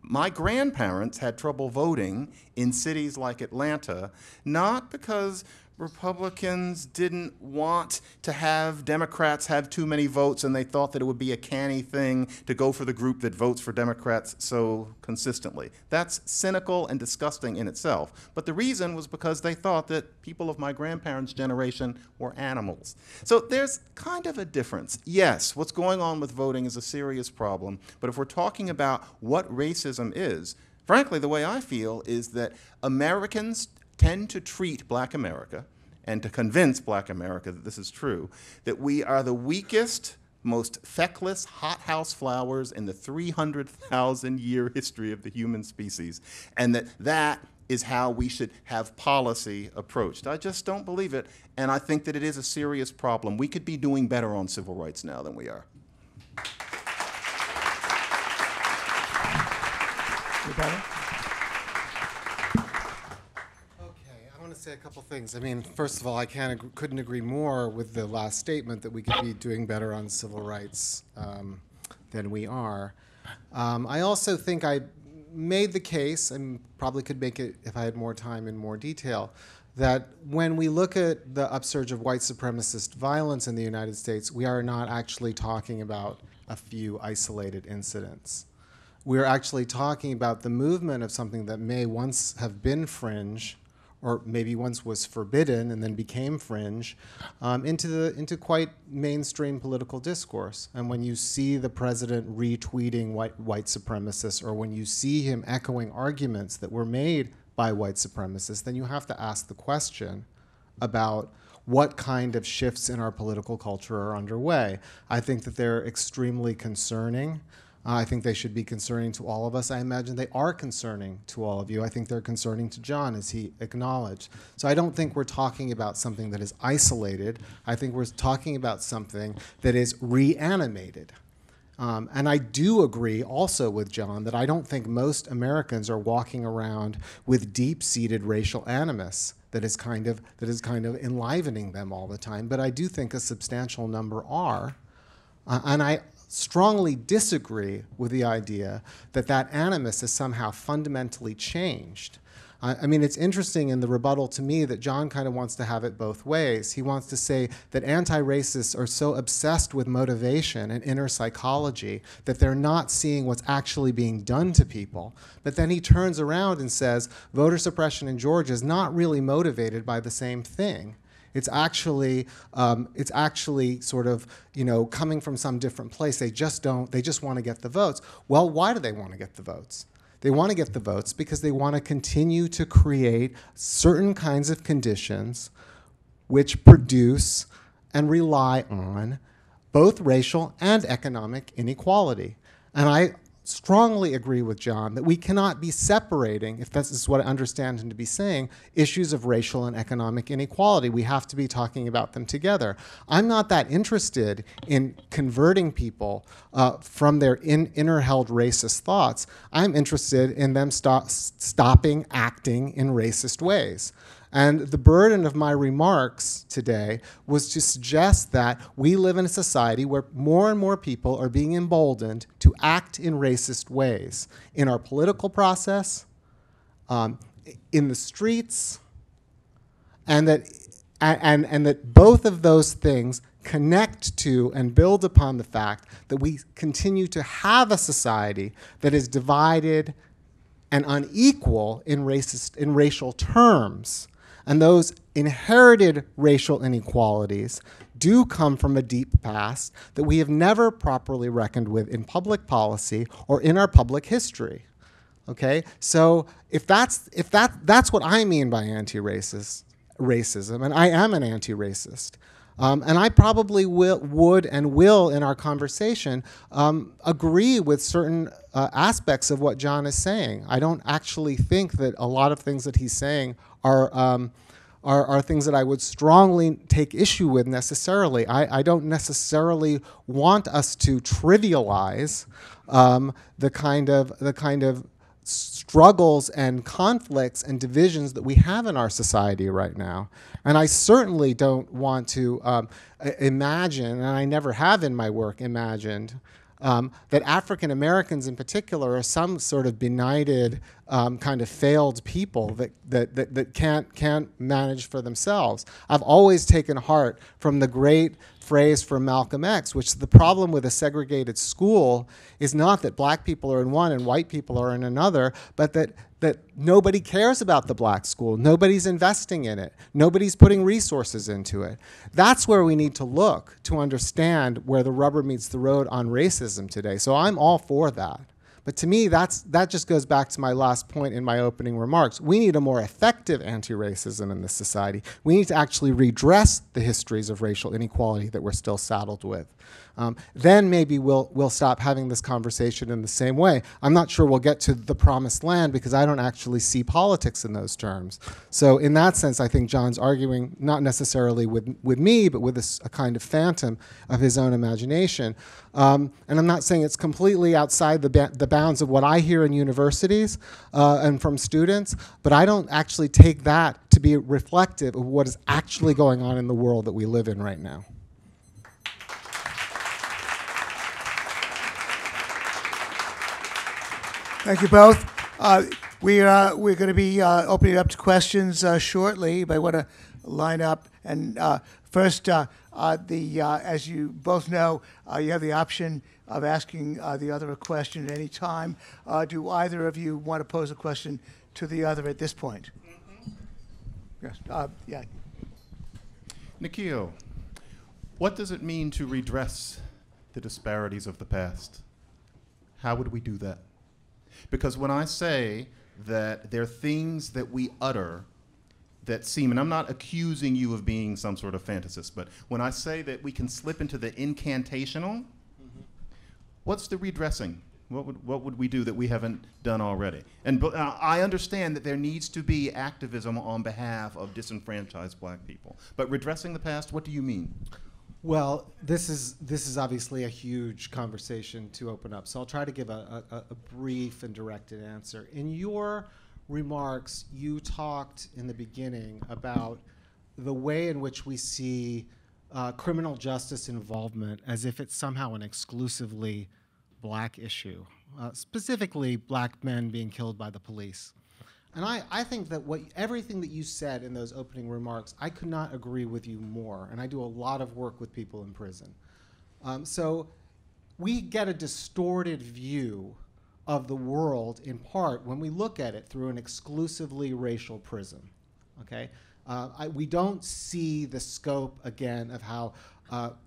My grandparents had trouble voting in cities like Atlanta, not because Republicans didn't want to have Democrats have too many votes, and they thought that it would be a canny thing to go for the group that votes for Democrats so consistently. That's cynical and disgusting in itself. But the reason was because they thought that people of my grandparents' generation were animals. So there's kind of a difference. Yes, what's going on with voting is a serious problem, but if we're talking about what racism is, frankly, the way I feel is that Americans tend to treat Black America and to convince Black America that this is true, that we are the weakest, most feckless hothouse flowers in the 300,000-year history of the human species, and that is how we should have policy approached. I just don't believe it, and I think that it is a serious problem. We could be doing better on civil rights now than we are. Say a couple things. I mean, first of all, I couldn't agree more with the last statement that we could be doing better on civil rights than we are. I also think I made the case, and probably could make it if I had more time in more detail, that when we look at the upsurge of white supremacist violence in the United States, we are not actually talking about a few isolated incidents. We're actually talking about the movement of something that may once have been fringe, or maybe once was forbidden and then became fringe, into quite mainstream political discourse. And when you see the president retweeting white supremacists, or when you see him echoing arguments that were made by white supremacists, then you have to ask the question about what kind of shifts in our political culture are underway. I think that they're extremely concerning. I think they should be concerning to all of us. I imagine they are concerning to all of you. I think they're concerning to John, as he acknowledged. So I don't think we're talking about something that is isolated. I think we're talking about something that is reanimated. And I do agree also with John that I don't think most Americans are walking around with deep-seated racial animus that is kind of enlivening them all the time. But I do think a substantial number are. And I strongly disagree with the idea that that animus is somehow fundamentally changed. I mean, it's interesting in the rebuttal to me that John kind of wants to have it both ways. He wants to say that anti-racists are so obsessed with motivation and inner psychology that they're not seeing what's actually being done to people. But then he turns around and says voter suppression in Georgia is not really motivated by the same thing. It's actually sort of, coming from some different place. They just want to get the votes. Well, why do they want to get the votes? They want to get the votes because they want to continue to create certain kinds of conditions which produce and rely on both racial and economic inequality. And I strongly agree with John that we cannot be separating, if this is what I understand him to be saying, issues of racial and economic inequality. We have to be talking about them together. I'm not that interested in converting people from their inner-held racist thoughts. I'm interested in them stopping acting in racist ways. And the burden of my remarks today was to suggest that we live in a society where more and more people are being emboldened to act in racist ways in our political process, in the streets, and that both of those things connect to and build upon the fact that we continue to have a society that is divided and unequal in racial terms. And those inherited racial inequalities do come from a deep past that we have never properly reckoned with in public policy or in our public history. Okay? So if that's what I mean by racism, and I am an anti-racist. And I probably would and will in our conversation agree with certain aspects of what John is saying. I don't actually think that a lot of things that he's saying are things that I would strongly take issue with necessarily. I don't necessarily want us to trivialize the kind of struggles and conflicts and divisions that we have in our society right now. And I certainly don't want to imagine, and I never have in my work imagined, that African Americans in particular are some sort of benighted kind of failed people that can't manage for themselves. I've always taken heart from the great phrase from Malcolm X, which the problem with a segregated school is not that black people are in one and white people are in another, but that nobody cares about the black school. Nobody's investing in it. Nobody's putting resources into it. That's where we need to look to understand where the rubber meets the road on racism today. So I'm all for that. But to me, that just goes back to my last point in my opening remarks. We need a more effective anti-racism in this society. We need to actually redress the histories of racial inequality that we're still saddled with. Then maybe we'll stop having this conversation in the same way. I'm not sure we'll get to the promised land because I don't actually see politics in those terms. So in that sense, I think John's arguing not necessarily with me, but with a kind of phantom of his own imagination. And I'm not saying it's completely outside the bounds of what I hear in universities and from students, but I don't actually take that to be reflective of what is actually going on in the world that we live in right now. Thank you both. We're going to be opening it up to questions shortly. But I want to line up. And first, as you both know, you have the option of asking the other a question at any time. Do either of you want to pose a question to the other at this point? Yes. Yeah. Nikhil, what does it mean to redress the disparities of the past? How would we do that? Because when I say that there are things that we utter that seem, and I'm not accusing you of being some sort of fantasist, but when I say that we can slip into the incantational, what's the redressing? What would we do that we haven't done already? And I understand that there needs to be activism on behalf of disenfranchised black people. But redressing the past, what do you mean? Well, this is obviously a huge conversation to open up, so I'll try to give a brief and directed answer. In your remarks, you talked in the beginning about the way in which we see criminal justice involvement as if it's somehow an exclusively black issue, specifically black men being killed by the police. And I think that everything that you said in those opening remarks, I could not agree with you more. And I do a lot of work with people in prison. So we get a distorted view of the world in part when we look at it through an exclusively racial prism. Okay? We don't see the scope, again, of how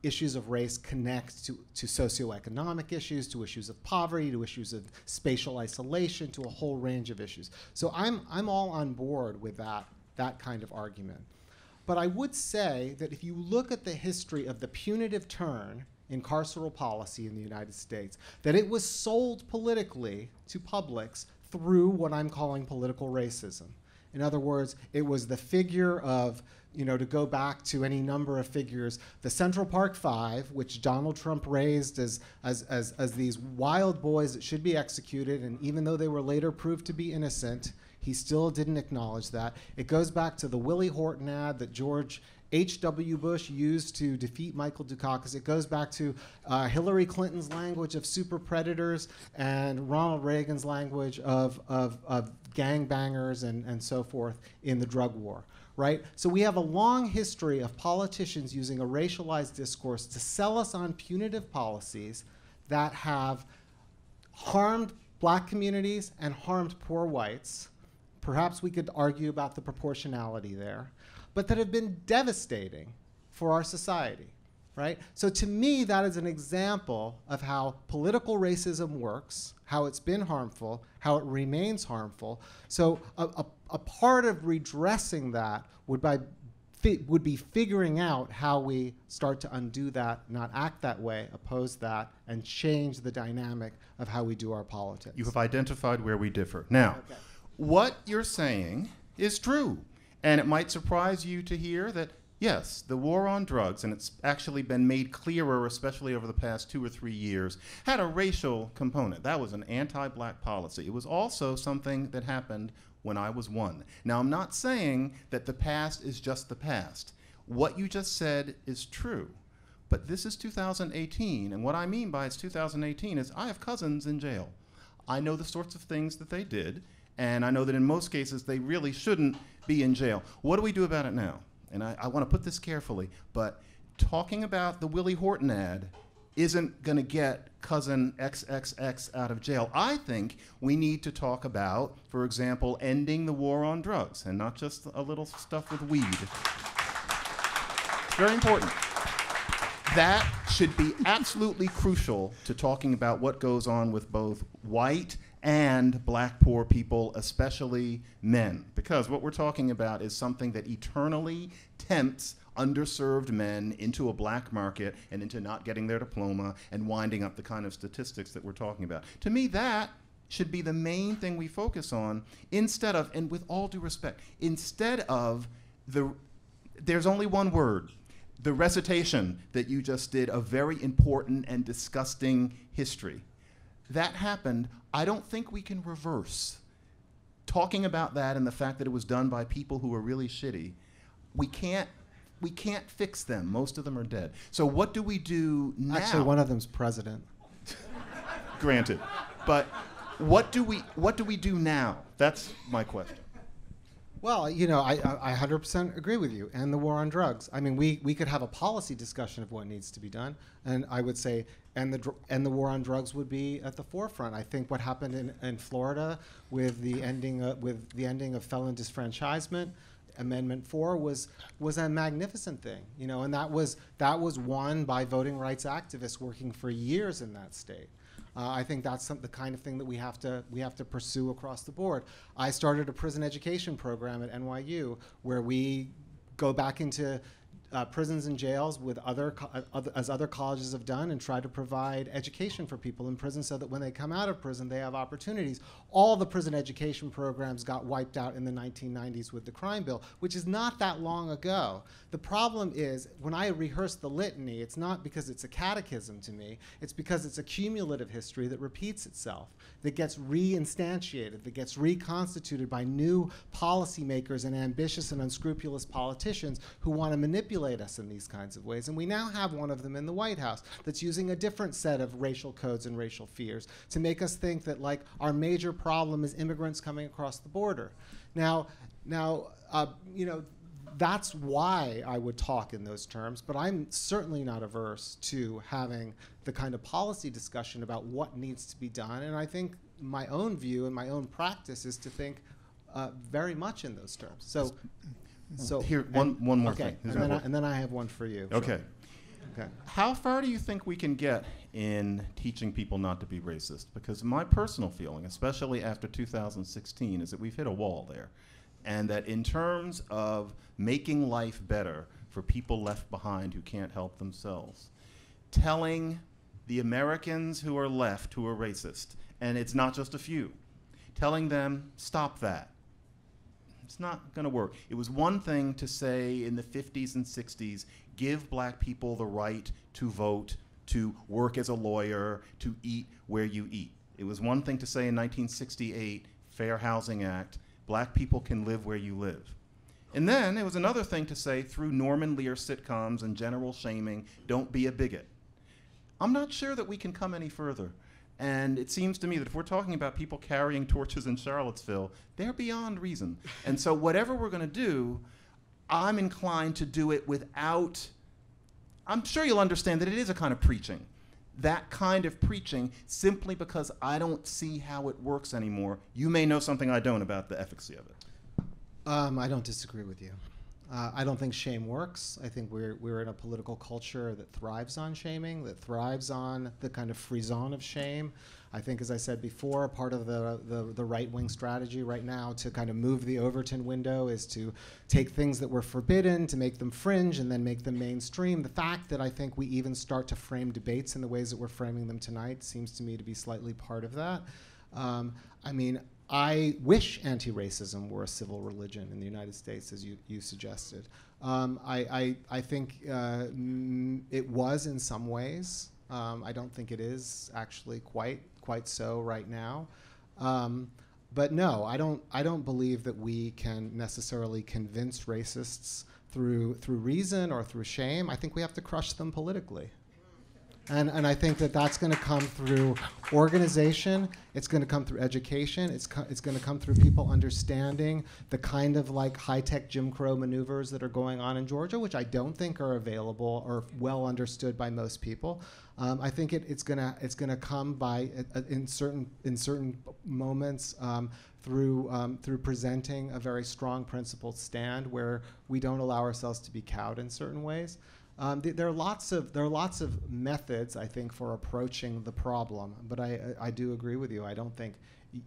issues of race connect to socioeconomic issues, to issues of poverty, to issues of spatial isolation, to a whole range of issues. So I'm all on board with that kind of argument. But I would say that if you look at the history of the punitive turn in carceral policy in the United States, that it was sold politically to publics through what I'm calling political racism. In other words, it was the figure of, to go back to any number of figures, the Central Park Five, which Donald Trump raised as these wild boys that should be executed, and even though they were later proved to be innocent, he still didn't acknowledge that. It goes back to the Willie Horton ad that George H.W. Bush used to defeat Michael Dukakis. It goes back to Hillary Clinton's language of super predators and Ronald Reagan's language of gangbangers and so forth in the drug war, right? So we have a long history of politicians using a racialized discourse to sell us on punitive policies that have harmed black communities and harmed poor whites. Perhaps we could argue about the proportionality there, but that have been devastating for our society, right? So to me, that is an example of how political racism works, how it's been harmful, how it remains harmful. So a part of redressing that would be figuring out how we start to undo that, not act that way, oppose that, and change the dynamic of how we do our politics. You have identified where we differ. Now, okay. What you're saying is true. And it might surprise you to hear that, yes, the war on drugs, and it's actually been made clearer, especially over the past 2 or 3 years, had a racial component. That was an anti-black policy. It was also something that happened when I was 1. Now, I'm not saying that the past is just the past. What you just said is true. But this is 2018, and what I mean by it's 2018 is I have cousins in jail. I know the sorts of things that they did, And I know that in most cases, they really shouldn't be in jail. What do we do about it now? And I want to put this carefully, but talking about the Willie Horton ad isn't going to get cousin XXX out of jail. I think we need to talk about, for example, ending the war on drugs, and not just a little stuff with weed. Very important. That should be absolutely crucial to talking about what goes on with both white and black poor people, especially men. Because what we're talking about is something that eternally tempts underserved men into a black market and into not getting their diploma and winding up the kind of statistics that we're talking about. To me, that should be the main thing we focus on, instead of, and with all due respect, instead of there's only one word, the recitation that you just did of very important and disgusting history. That happened. I don't think we can reverse. Talking about that and the fact that it was done by people who were really shitty, we can't fix them. Most of them are dead. So what do we do now? Actually, one of them's president. Granted. But what do we do now? That's my question. Well, you know, I 100% agree with you. And the war on drugs. I mean, we could have a policy discussion of what needs to be done, and I would say, and the war on drugs would be at the forefront. I think what happened in Florida with the ending of felon disfranchisement, Amendment 4 was a magnificent thing, you know, and that was won by voting rights activists working for years in that state. I think that's the kind of thing that we have to pursue across the board. I started a prison education program at NYU where we go back into prisons and jails with as other colleges have done, and try to provide education for people in prison so that when they come out of prison, they have opportunities. All the prison education programs got wiped out in the 1990s with the crime bill, which is not that long ago. The problem is, when I rehearse the litany, it's not because it's a catechism to me, it's because it's a cumulative history that repeats itself, that gets reinstantiated, that gets reconstituted by new policymakers and ambitious and unscrupulous politicians who want to manipulate us in these kinds of ways. And we now have one of them in the White House that's using a different set of racial codes and racial fears to make us think that, like, our major problem is immigrants coming across the border. Now, you know, that's why I would talk in those terms, but I'm certainly not averse to having the kind of policy discussion about what needs to be done. And I think my own view and my own practice is to think very much in those terms. So here, one more thing. And then I have one for you. Okay. Okay. How far do you think we can get in teaching people not to be racist? Because my personal feeling, especially after 2016, is that we've hit a wall there. And that in terms of making life better for people left behind who can't help themselves, telling the Americans who are left who are racist, and it's not just a few, telling them, stop that. It's not going to work. It was one thing to say in the 50s and 60s, give black people the right to vote, to work as a lawyer, to eat where you eat. It was one thing to say in 1968, Fair Housing Act, black people can live where you live. And then it was another thing to say, through Norman Lear sitcoms and general shaming, don't be a bigot. I'm not sure that we can come any further. And it seems to me that if we're talking about people carrying torches in Charlottesville, they're beyond reason. And so whatever we're going to do, I'm inclined to do it without, I'm sure you'll understand that it is a kind of preaching. That kind of preaching, simply because I don't see how it works anymore. You may know something I don't about the efficacy of it. I don't disagree with you. I don't think shame works. I think we're in a political culture that thrives on shaming, that thrives on the kind of frisson of shame. I think, as I said before, part of the right-wing strategy right now to kind of move the Overton window is to take things that were forbidden, to make them fringe, and then make them mainstream. The fact that I think we even start to frame debates in the ways that we're framing them tonight seems to me to be slightly part of that. I mean, I wish anti-racism were a civil religion in the United States, as you suggested. I think it was in some ways. I don't think it is actually quite so right now. But no, I don't believe that we can necessarily convince racists through reason or through shame. I think we have to crush them politically. And I think that that's going to come through organization. It's going to come through education. It's going to come through people understanding the kind of like high-tech Jim Crow maneuvers that are going on in Georgia, which I don't think are available or well understood by most people. I think it's gonna come by in certain moments through presenting a very strong principled stand where we don't allow ourselves to be cowed in certain ways. There are lots of methods, I think, for approaching the problem, but I do agree with you. I don't think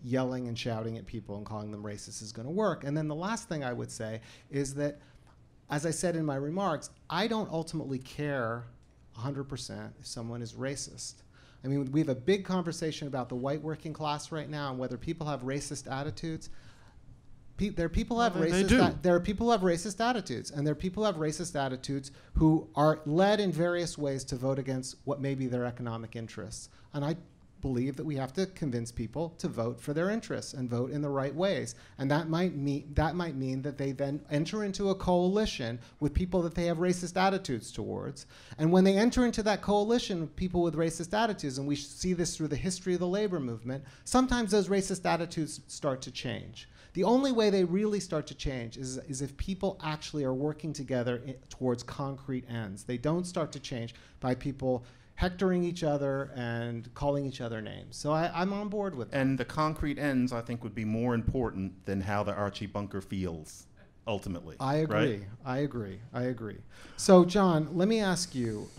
yelling and shouting at people and calling them racist is going to work. And then the last thing I would say is that, as I said in my remarks, I don't ultimately care 100% if someone is racist. I mean, we have a big conversation about the white working class right now and whether people have racist attitudes. There are people who have racist attitudes, and there are people who have racist attitudes who are led in various ways to vote against what may be their economic interests. And I believe that we have to convince people to vote for their interests and vote in the right ways. And that might mean that they then enter into a coalition with people that they have racist attitudes towards. And when they enter into that coalition with people with racist attitudes, and we see this through the history of the labor movement, sometimes those racist attitudes start to change. The only way they really start to change is if people actually are working together towards concrete ends. They don't start to change by people hectoring each other and calling each other names. So I'm on board with that. And the concrete ends, I think, would be more important than how the Archie Bunker feels, ultimately. I agree. Right? I agree. So, John, let me ask you.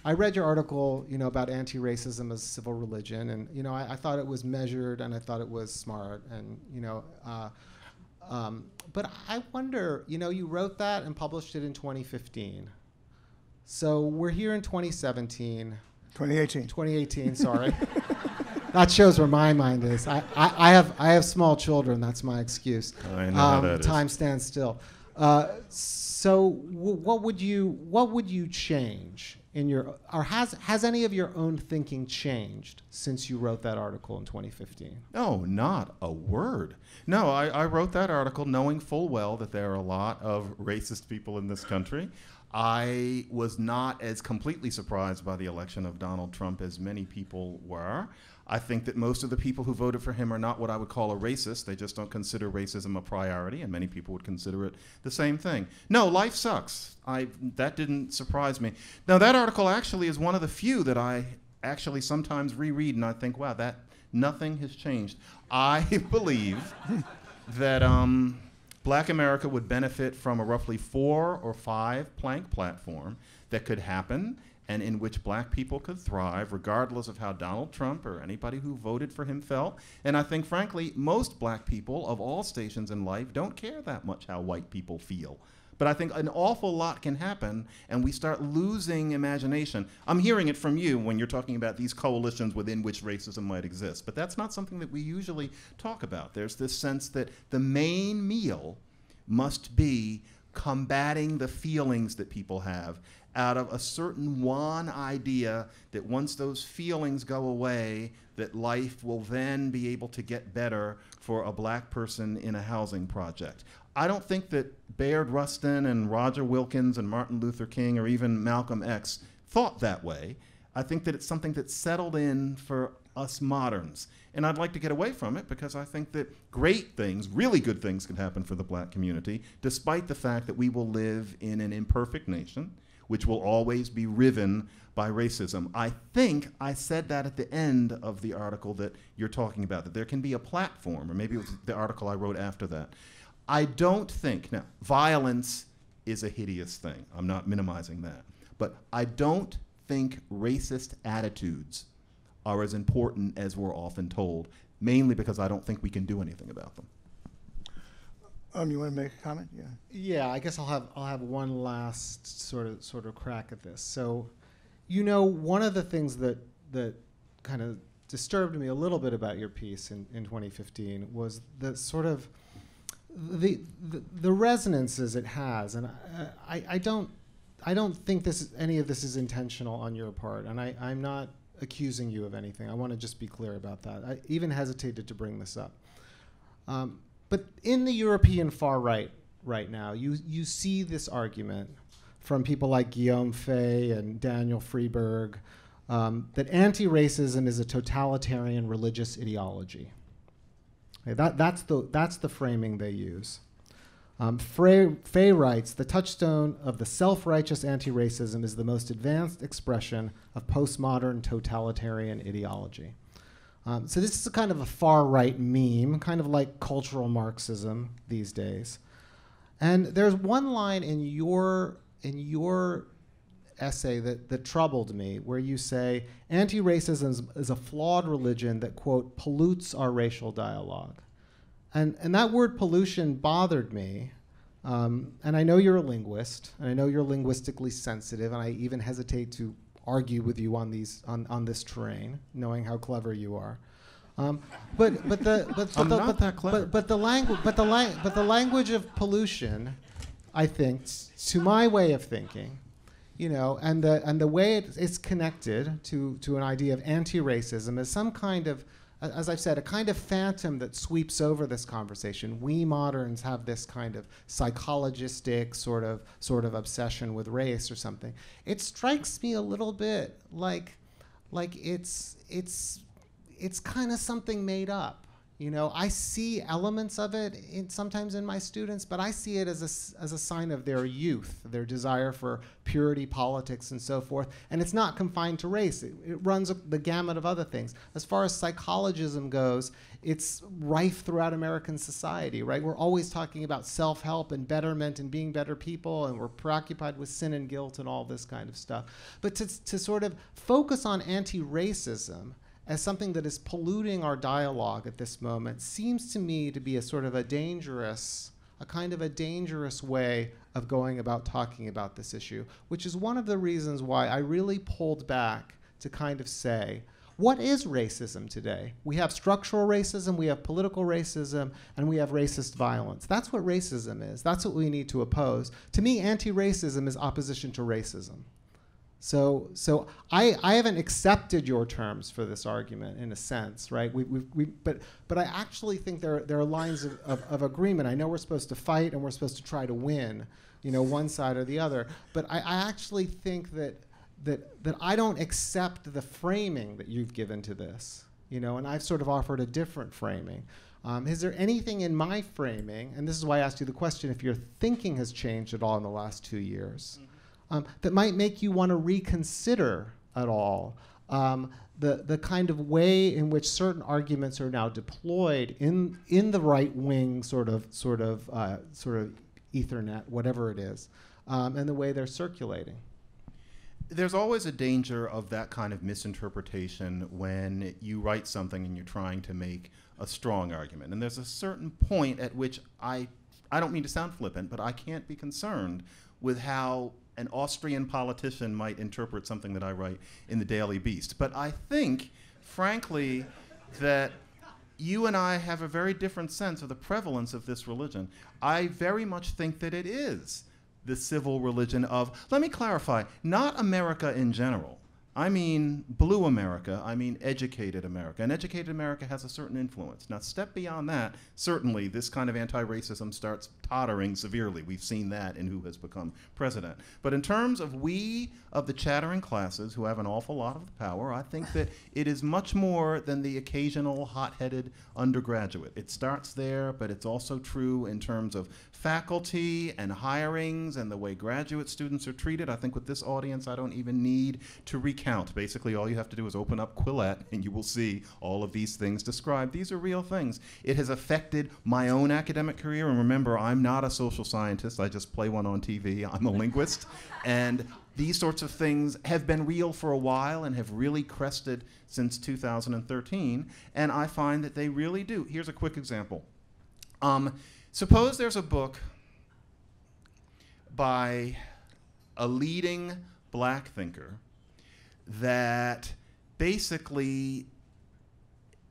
I read your article, about anti-racism as civil religion, and I thought it was measured, and I thought it was smart, and but I wonder, you wrote that and published it in 2015. So we're here in 2017. 2018, sorry. That shows where my mind is. I have small children. That's my excuse. I know how that is. Time stands still. So what would you change in your, or has any of your own thinking changed since you wrote that article in 2015? No, not a word. No, I wrote that article knowing full well that there are a lot of racist people in this country. I was not as completely surprised by the election of Donald Trump as many people were. I think that most of the people who voted for him are not what I would call a racist. They just don't consider racism a priority, and many people would consider it the same thing. No, life sucks. That didn't surprise me. Now, that article actually is one of the few that I actually sometimes reread, and I think, wow, that nothing has changed. I believe that Black America would benefit from a roughly 4 or 5 plank platform that could happen and in which black people could thrive regardless of how Donald Trump or anybody who voted for him felt. And I think, frankly, most black people of all stations in life don't care that much how white people feel. But I think an awful lot can happen, and we start losing imagination. I'm hearing it from you when you're talking about these coalitions within which racism might exist, but that's not something that we usually talk about. There's this sense that the main meal must be combating the feelings that people have out of a certain one idea that once those feelings go away, that life will then be able to get better for a black person in a housing project. I don't think that Bayard Rustin and Roger Wilkins and Martin Luther King or even Malcolm X thought that way. I think that it's something that's settled in for us moderns. And I'd like to get away from it because I think that great things, really good things can happen for the black community, despite the fact that we will live in an imperfect nation, which will always be riven by racism. I think I said that at the end of the article that you're talking about, that there can be a platform, or maybe it was the article I wrote after that. I don't think, now, violence is a hideous thing. I'm not minimizing that. But I don't think racist attitudes are as important as we're often told, mainly because I don't think we can do anything about them. You want to make a comment? Yeah. Yeah, I guess I'll have one last sort of crack at this. So, one of the things that kind of disturbed me a little bit about your piece in 2015 was the sort of the resonances it has, and I don't think any of this is intentional on your part, and I'm not accusing you of anything. I want to just be clear about that. I even hesitated to bring this up. But in the European far right now, you see this argument from people like Guillaume Fay and Daniel Freeberg, that anti-racism is a totalitarian religious ideology. Okay, that's the framing they use. Fay writes, the touchstone of the self-righteous anti-racism is the most advanced expression of postmodern totalitarian ideology. So this is a kind of a far-right meme, kind of like cultural Marxism these days. And there's one line in your essay that troubled me, where you say, anti-racism is a flawed religion that, quote, pollutes our racial dialogue. And that word pollution bothered me. And I know you're a linguist, and I know you're linguistically sensitive, and I even hesitate to argue with you on this terrain, knowing how clever you are. But the language of pollution, I think, to my way of thinking, you know, and the way it's connected to an idea of anti-racism is some kind of, as I've said, a kind of phantom that sweeps over this conversation. We moderns have this kind of psychologistic sort of obsession with race or something. It strikes me a little bit like it's kind of something made up. You know, I see elements of it sometimes in my students, but I see it as a sign of their youth, their desire for purity, politics, and so forth. And it's not confined to race. It runs the gamut of other things. As far as psychologism goes, it's rife throughout American society, right? We're always talking about self-help and betterment and being better people, and we're preoccupied with sin and guilt and all this kind of stuff. But to sort of focus on anti-racism as something that is polluting our dialogue at this moment seems to me to be a sort of a kind of a dangerous way of going about talking about this issue, which is one of the reasons why I really pulled back to kind of say, what is racism today? We have structural racism, we have political racism, and we have racist violence. That's what racism is. That's what we need to oppose. To me, anti-racism is opposition to racism. So I haven't accepted your terms for this argument in a sense, right? But I actually think there are lines of agreement. I know we're supposed to fight and we're supposed to try to win, you know, one side or the other. But I actually think that I don't accept the framing that you've given to this, you know, and I've sort of offered a different framing. Is there anything in my framing, and this is why I asked you the question, if your thinking has changed at all in the last 2 years, that might make you want to reconsider at all the kind of way in which certain arguments are now deployed in the right wing sort of Ethernet, whatever it is, and the way they're circulating. There's always a danger of that kind of misinterpretation when you write something and you're trying to make a strong argument. And there's a certain point at which I don't mean to sound flippant, but I can't be concerned with how an Austrian politician might interpret something that I write in the Daily Beast. But I think, frankly, that you and I have a very different sense of the prevalence of this religion. I very much think that it is the civil religion of, let me clarify, not America in general. I mean blue America, I mean educated America. And educated America has a certain influence. Now, step beyond that, certainly this kind of anti-racism starts tottering severely. We've seen that in who has become president. But in terms of we of the chattering classes who have an awful lot of the power, I think that it is much more than the occasional hot-headed undergraduate. It starts there, but it's also true in terms of faculty and hirings and the way graduate students are treated. I think with this audience, I don't even need to recount. Basically, all you have to do is open up Quillette and you will see all of these things described. These are real things. It has affected my own academic career. And remember, I'm not a social scientist. I just play one on TV. I'm a linguist. And these sorts of things have been real for a while and have really crested since 2013. And I find that they really do. Here's a quick example. Suppose there's a book by a leading black thinker that basically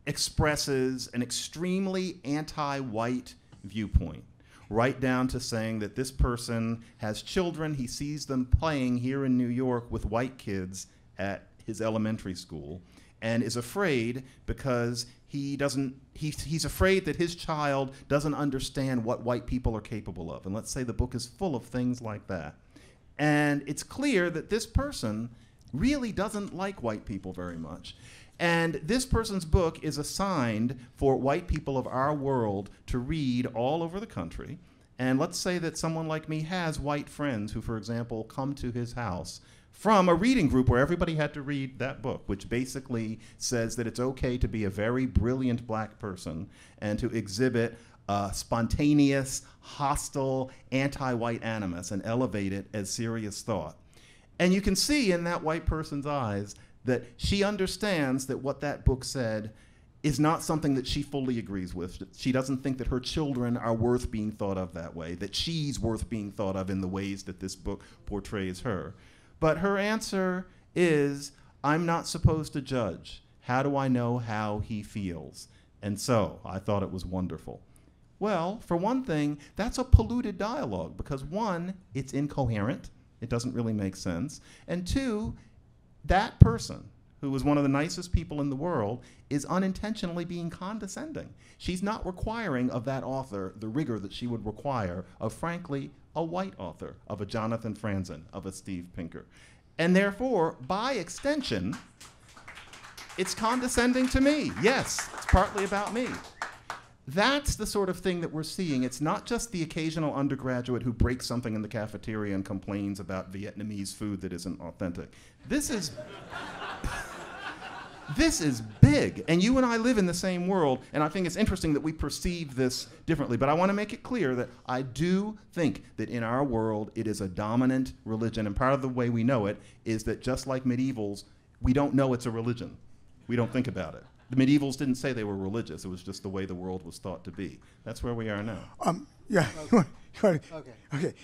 expresses an extremely anti-white viewpoint, right down to saying that this person has children, he sees them playing here in New York with white kids at his elementary school, and is afraid because he's afraid that his child doesn't understand what white people are capable of. And let's say the book is full of things like that. And it's clear that this person really doesn't like white people very much. And this person's book is assigned for white people of our world to read all over the country. And let's say that someone like me has white friends who, for example, come to his house from a reading group where everybody had to read that book, which basically says that it's okay to be a very brilliant black person and to exhibit spontaneous, hostile, anti-white animus and elevate it as serious thought. And you can see in that white person's eyes that she understands that what that book said is not something that she fully agrees with. She doesn't think that her children are worth being thought of that way, that she's worth being thought of in the ways that this book portrays her. But her answer is, I'm not supposed to judge. How do I know how he feels? And so I thought it was wonderful. Well, for one thing, that's a polluted dialogue because one, it's incoherent. It doesn't really make sense. And two, that person, who is one of the nicest people in the world, is unintentionally being condescending. She's not requiring of that author the rigor that she would require of, frankly, a white author, of a Jonathan Franzen, of a Steve Pinker. And therefore, by extension, it's condescending to me. Yes, it's partly about me. That's the sort of thing that we're seeing. It's not just the occasional undergraduate who breaks something in the cafeteria and complains about Vietnamese food that isn't authentic. This is this is big, and you and I live in the same world, and I think it's interesting that we perceive this differently. But I want to make it clear that I do think that in our world it is a dominant religion, and part of the way we know it is that just like medievals, we don't know it's a religion. We don't think about it. The medievals didn't say they were religious. It was just the way the world was thought to be. That's where we are now. Yeah. Okay. Okay.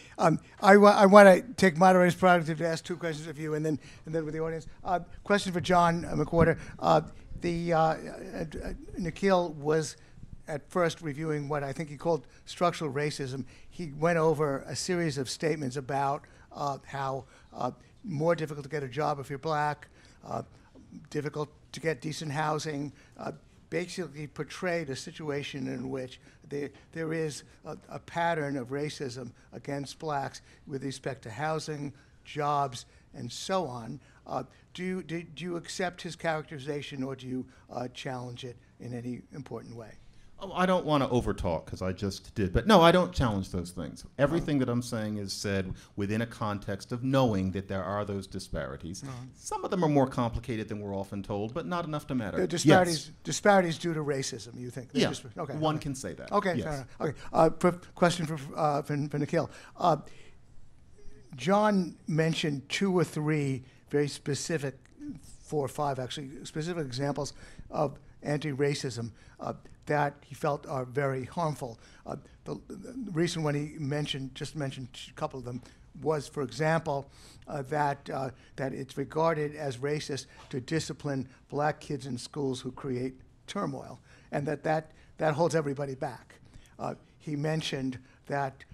I want to take moderator's prerogative to ask two questions of you, and then with the audience. Question for John McWhorter. Nikhil was at first reviewing what I think he called structural racism. He went over a series of statements about how more difficult to get a job if you're black, difficult to get decent housing, basically portrayed a situation in which there is a pattern of racism against blacks with respect to housing, jobs, and so on. Do you accept his characterization, or do you challenge it in any important way? Oh, I don't want to overtalk because I just did. But no, I don't challenge those things. Everything that I'm saying is said within a context of knowing that there are those disparities. Some of them are more complicated than we're often told, but not enough to matter. The disparities due to racism, you think? Yeah, okay, one can say that. Okay, yes. fair enough. Okay, question for Nikhil. John mentioned 2 or 3 very specific, 4 or 5 actually, specific examples of anti-racism that he felt are very harmful. The recent one he just mentioned a couple of them, was, for example, that it's regarded as racist to discipline black kids in schools who create turmoil, and that holds everybody back. He mentioned that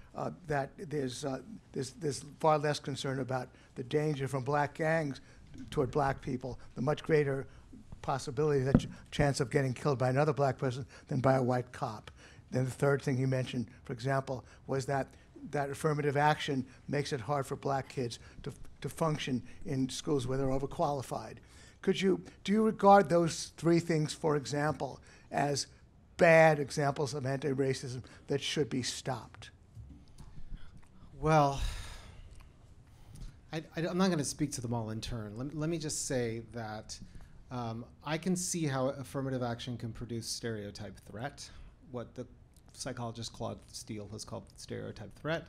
there's far less concern about the danger from black gangs toward black people, the much greater possibility, that chance of getting killed by another black person than by a white cop. Then the third thing he mentioned, for example, was that affirmative action makes it hard for black kids to function in schools where they're overqualified. Do you regard those 3 things, for example, as bad examples of anti-racism that should be stopped? Well, I'm not going to speak to them all in turn. Let me just say that I can see how affirmative action can produce stereotype threat, what the psychologist Claude Steele has called stereotype threat.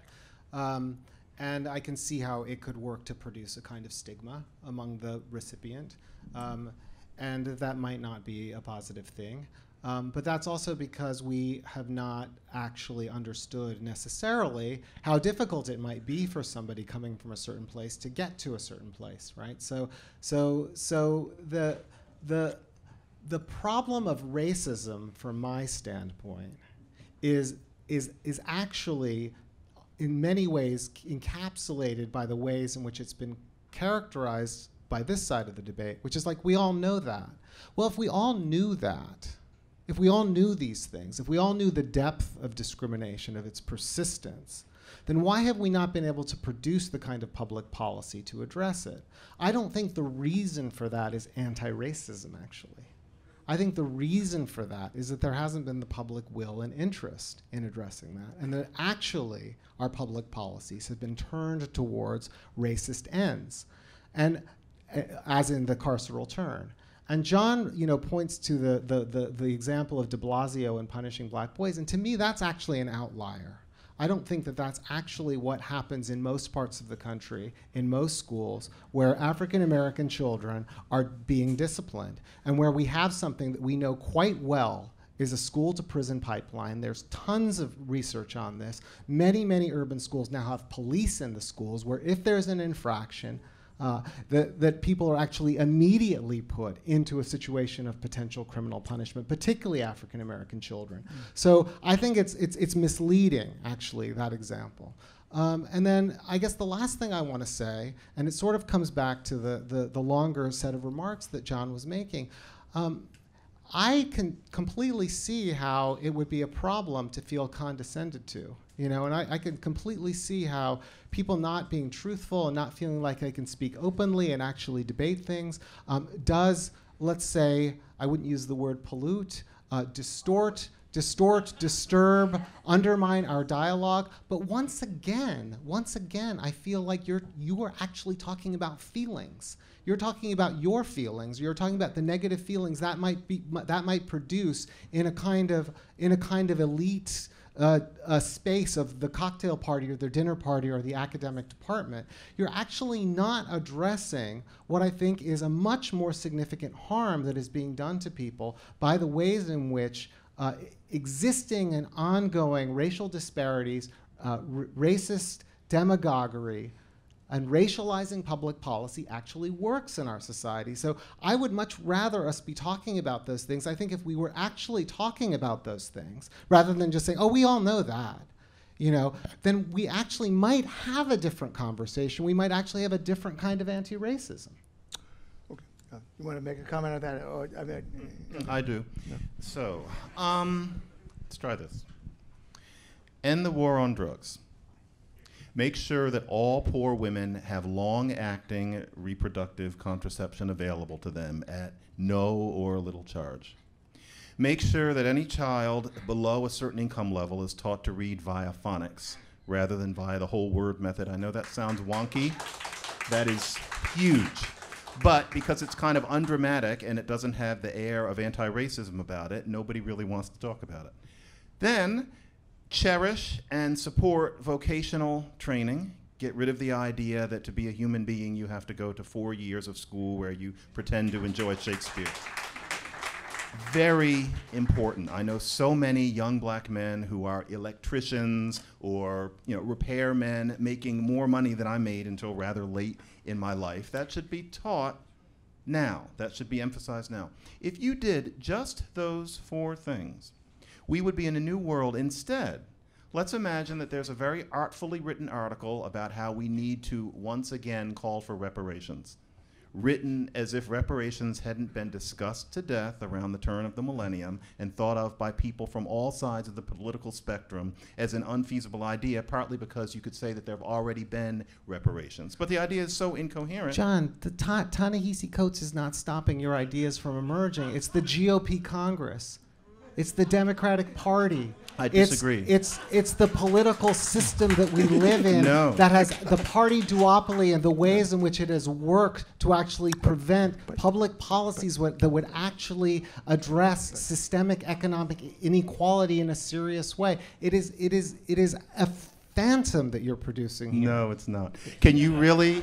And I can see how it could work to produce a kind of stigma among the recipient. And that might not be a positive thing. But that's also because we have not actually understood necessarily how difficult it might be for somebody coming from a certain place to get to a certain place, right? So the problem of racism, from my standpoint, is actually in many ways encapsulated by the ways in which it's been characterized by this side of the debate, which is like, we all know that. Well, if we all knew that, if we all knew these things, if we all knew the depth of discrimination, of its persistence, then why have we not been able to produce the kind of public policy to address it? I don't think the reason for that is anti-racism, actually. I think the reason for that is that there hasn't been the public will and interest in addressing that, and that actually our public policies have been turned towards racist ends, and as in the carceral turn. And John, points to the example of de Blasio in punishing black boys, and to me, that's actually an outlier. I don't think that that's actually what happens in most parts of the country, in most schools, where African American children are being disciplined, and where we have something that we know quite well is a school-to-prison pipeline. There's tons of research on this. Many, many urban schools now have police in the schools, where if there's an infraction, that people are actually immediately put into a situation of potential criminal punishment, particularly African American children. So I think it's misleading, actually, that example. And then I guess the last thing I want to say, and it sort of comes back to the longer set of remarks that John was making, I can completely see how it would be a problem to feel condescended to. And I can completely see how people not being truthful and not feeling like they can speak openly and actually debate things does, let's say, I wouldn't use the word pollute, distort, disturb, undermine our dialogue. But once again, I feel like you are actually talking about feelings. You're talking about your feelings. You're talking about the negative feelings that might produce in a kind of elite a space of the cocktail party or the dinner party or the academic department. You're actually not addressing what I think is a much more significant harm that is being done to people by the ways in which existing and ongoing racial disparities, racist demagoguery, and racializing public policy actually works in our society. So I would much rather us be talking about those things. I think if we were actually talking about those things, rather than just saying, oh, we all know that, then we actually might have a different conversation. We might actually have a different kind of anti-racism. Okay. You want to make a comment on that? Or, I do. No. So let's try this. End the war on drugs. Make sure that all poor women have long-acting reproductive contraception available to them at no or little charge. Make sure that any child below a certain income level is taught to read via phonics rather than via the whole word method. I know that sounds wonky. That is huge. But because it's kind of undramatic and it doesn't have the air of anti-racism about it, nobody really wants to talk about it. Then, cherish and support vocational training. Get rid of the idea that to be a human being you have to go to 4 years of school where you pretend to enjoy Shakespeare. Very important. I know so many young black men who are electricians or repairmen making more money than I made until rather late in my life. That should be taught now. That should be emphasized now. If you did just those 4 things, we would be in a new world. Instead, let's imagine that there's a very artfully written article about how we need to once again call for reparations, written as if reparations hadn't been discussed to death around the turn of the millennium and thought of by people from all sides of the political spectrum as an unfeasible idea, partly because you could say that there have already been reparations. But the idea is so incoherent. John, the Ta-Nehisi Coates is not stopping your ideas from emerging. It's the GOP Congress. It's the Democratic Party. I disagree. It's the political system that we live in that has the party duopoly and the ways in which it has worked to actually prevent public policies that would actually address systemic economic inequality in a serious way. It is a phantom that you're producing here. No, it's not. Can you really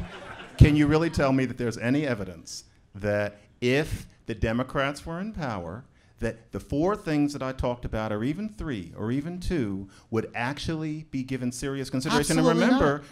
tell me that there's any evidence that if the Democrats were in power, that the 4 things that I talked about, or even 3, or even 2, would actually be given serious consideration? Absolutely and remember,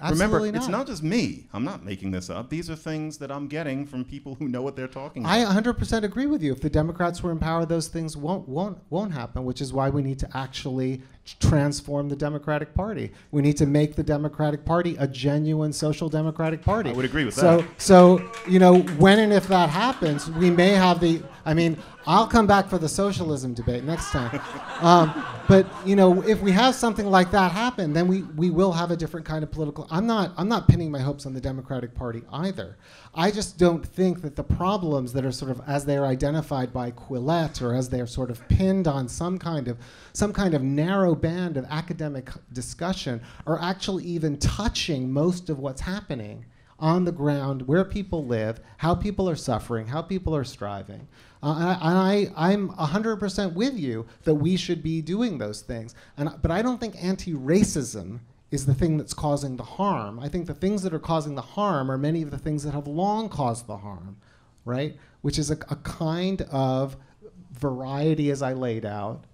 not. It's not just me. I'm not making this up. These are things that I'm getting from people who know what they're talking about. I 100% agree with you. If the Democrats were in power, those things won't happen, which is why we need to actually transform the Democratic Party. We need to make the Democratic Party a genuine social democratic party. I would agree with that. So when and if that happens, we may have I mean, I'll come back for the socialism debate next time. But you know, if we have something like that happen, then we will have a different kind of political. I'm not pinning my hopes on the Democratic Party either. I just don't think that the problems that are sort of as they are identified by Quillette, or as they are sort of pinned on some kind of narrow band of academic discussion, are actually even touching most of what's happening on the ground, where people live, how people are suffering, how people are striving. I'm 100% with you that we should be doing those things. But I don't think anti-racism is the thing that's causing the harm. I think the things that are causing the harm are many of the things that have long caused the harm, right? Which is a kind of variety, as I laid out,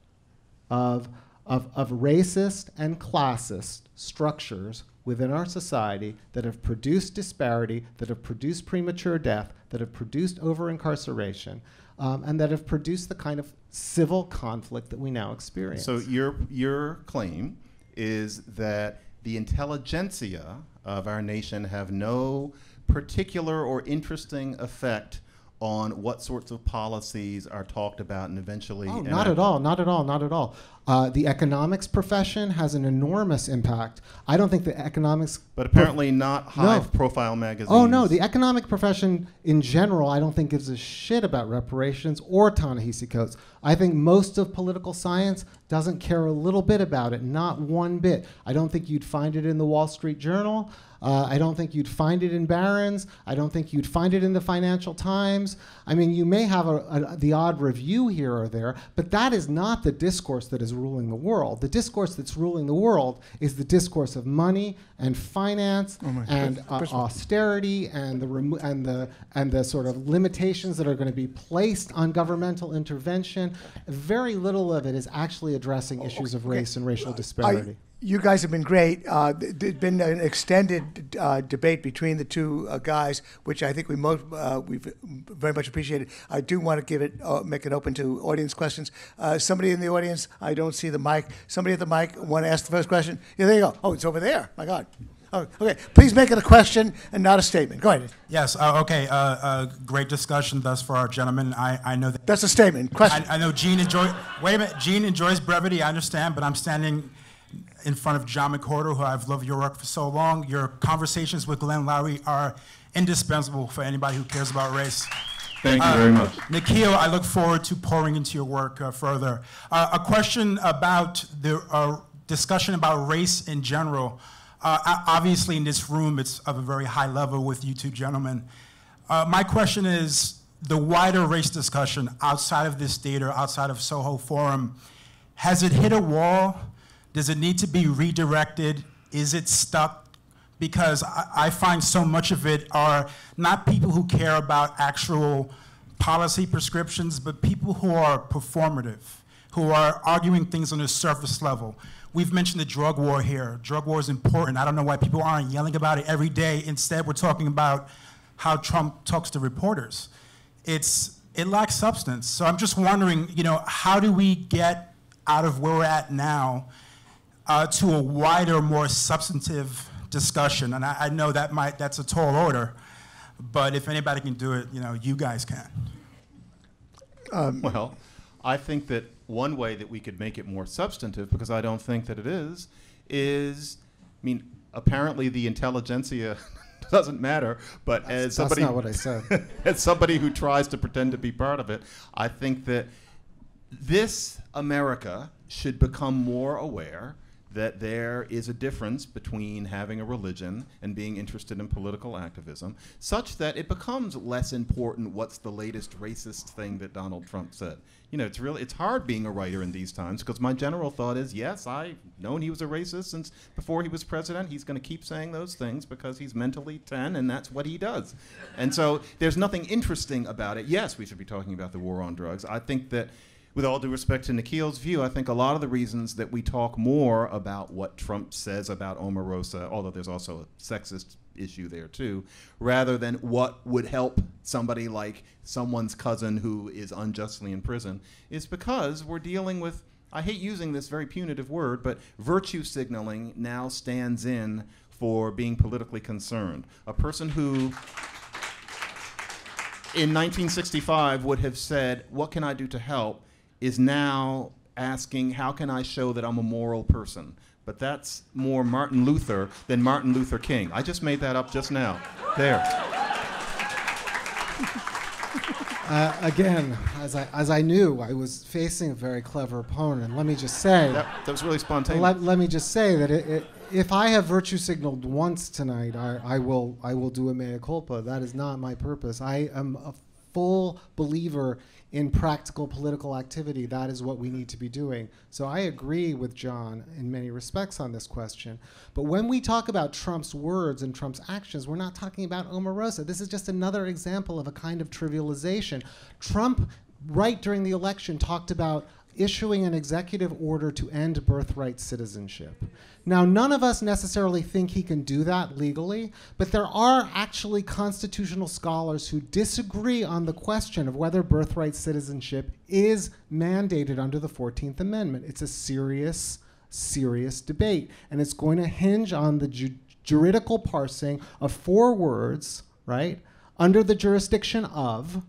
of racist and classist structures within our society that have produced disparity, that have produced premature death, that have produced over-incarceration, and that have produced the kind of civil conflict that we now experience. So your claim is that the intelligentsia of our nation have no particular or interesting effect on what sorts of policies are talked about and eventually enacted. Not at all, not at all, not at all. The economics profession has an enormous impact. I don't think the economics... But apparently not high-profile magazines. Oh, no, the economic profession in general I don't think gives a shit about reparations or Ta-Nehisi Coates. I think most of political science doesn't care a little bit about it, not one bit. I don't think you'd find it in the Wall Street Journal. I don't think you'd find it in Barron's. I don't think you'd find it in the Financial Times. I mean, you may have the odd review here or there, but that is not the discourse that is ruling the world. The discourse that's ruling the world is the discourse of money and finance and austerity and the sort of limitations that are going to be placed on governmental intervention. Very little of it is actually addressing issues of race and racial disparity. You guys have been great. There's been an extended debate between the two guys, which I think we've very much appreciated. I do want to make it open to audience questions. Somebody in the audience, I don't see the mic. Somebody at the mic want to ask the first question? Yeah, there you go. Oh, it's over there. My God. Oh, okay, please make it a question and not a statement. Go ahead. Yes. Okay. Great discussion thus far, gentlemen. I know that's a statement. Question. I know Gene enjoys. Wait a minute. Gene enjoys brevity. I understand, but I'm standing in front of John McWhorter, who I've loved your work for so long. Your conversations with Glenn Loury are indispensable for anybody who cares about race. Thank you very much. Nikhil, I look forward to pouring into your work further. A question about the discussion about race in general. Obviously in this room, it's of a very high level with you two gentlemen. My question is, the wider race discussion outside of this theater, outside of Soho Forum, has it hit a wall? Does it need to be redirected? Is it stuck? Because I find so much of it are not people who care about actual policy prescriptions, but people who are performative, who are arguing things on a surface level. We've mentioned the drug war here. Drug war is important. I don't know why people aren't yelling about it every day. Instead, we're talking about how Trump talks to reporters. It lacks substance. So I'm just wondering, how do we get out of where we're at now to a wider, more substantive discussion? And I know that's a tall order, but if anybody can do it, you guys can. Well, I think that one way that we could make it more substantive, because I don't think that it is, apparently the intelligentsia doesn't matter, but as somebody— That's not what I said. As somebody who tries to pretend to be part of it, I think that this America should become more aware that there is a difference between having a religion and being interested in political activism, such that it becomes less important what's the latest racist thing that Donald Trump said. It's hard being a writer in these times, because my general thought is, yes, I've known he was a racist since before he was president. He's going to keep saying those things because he's mentally 10, and that's what he does. And so there's nothing interesting about it. Yes, we should be talking about the war on drugs. I think that, with all due respect to Nikhil's view, I think a lot of the reasons that we talk more about what Trump says about Omarosa, although there's also a sexist issue there too, rather than what would help somebody like someone's cousin who is unjustly in prison, is because we're dealing with, I hate using this very punitive word, but virtue signaling now stands in for being politically concerned. A person who in 1965 would have said, what can I do to help, is now asking, how can I show that I'm a moral person? But that's more Martin Luther than Martin Luther King. I just made that up just now. There. Again, as I knew, I was facing a very clever opponent. Let me just say That was really spontaneous. let me just say that if I have virtue signaled once tonight, I will do a mea culpa. That is not my purpose. I am a full believer in practical political activity. That is what we need to be doing. So I agree with John in many respects on this question. But when we talk about Trump's words and Trump's actions, we're not talking about Omarosa. This is just another example of a kind of trivialization. Trump, right during the election, talked about issuing an executive order to end birthright citizenship. Now, none of us necessarily think he can do that legally, but there are actually constitutional scholars who disagree on the question of whether birthright citizenship is mandated under the 14th Amendment. It's a serious, serious debate, and it's going to hinge on the juridical parsing of 4 words, right, under the jurisdiction of,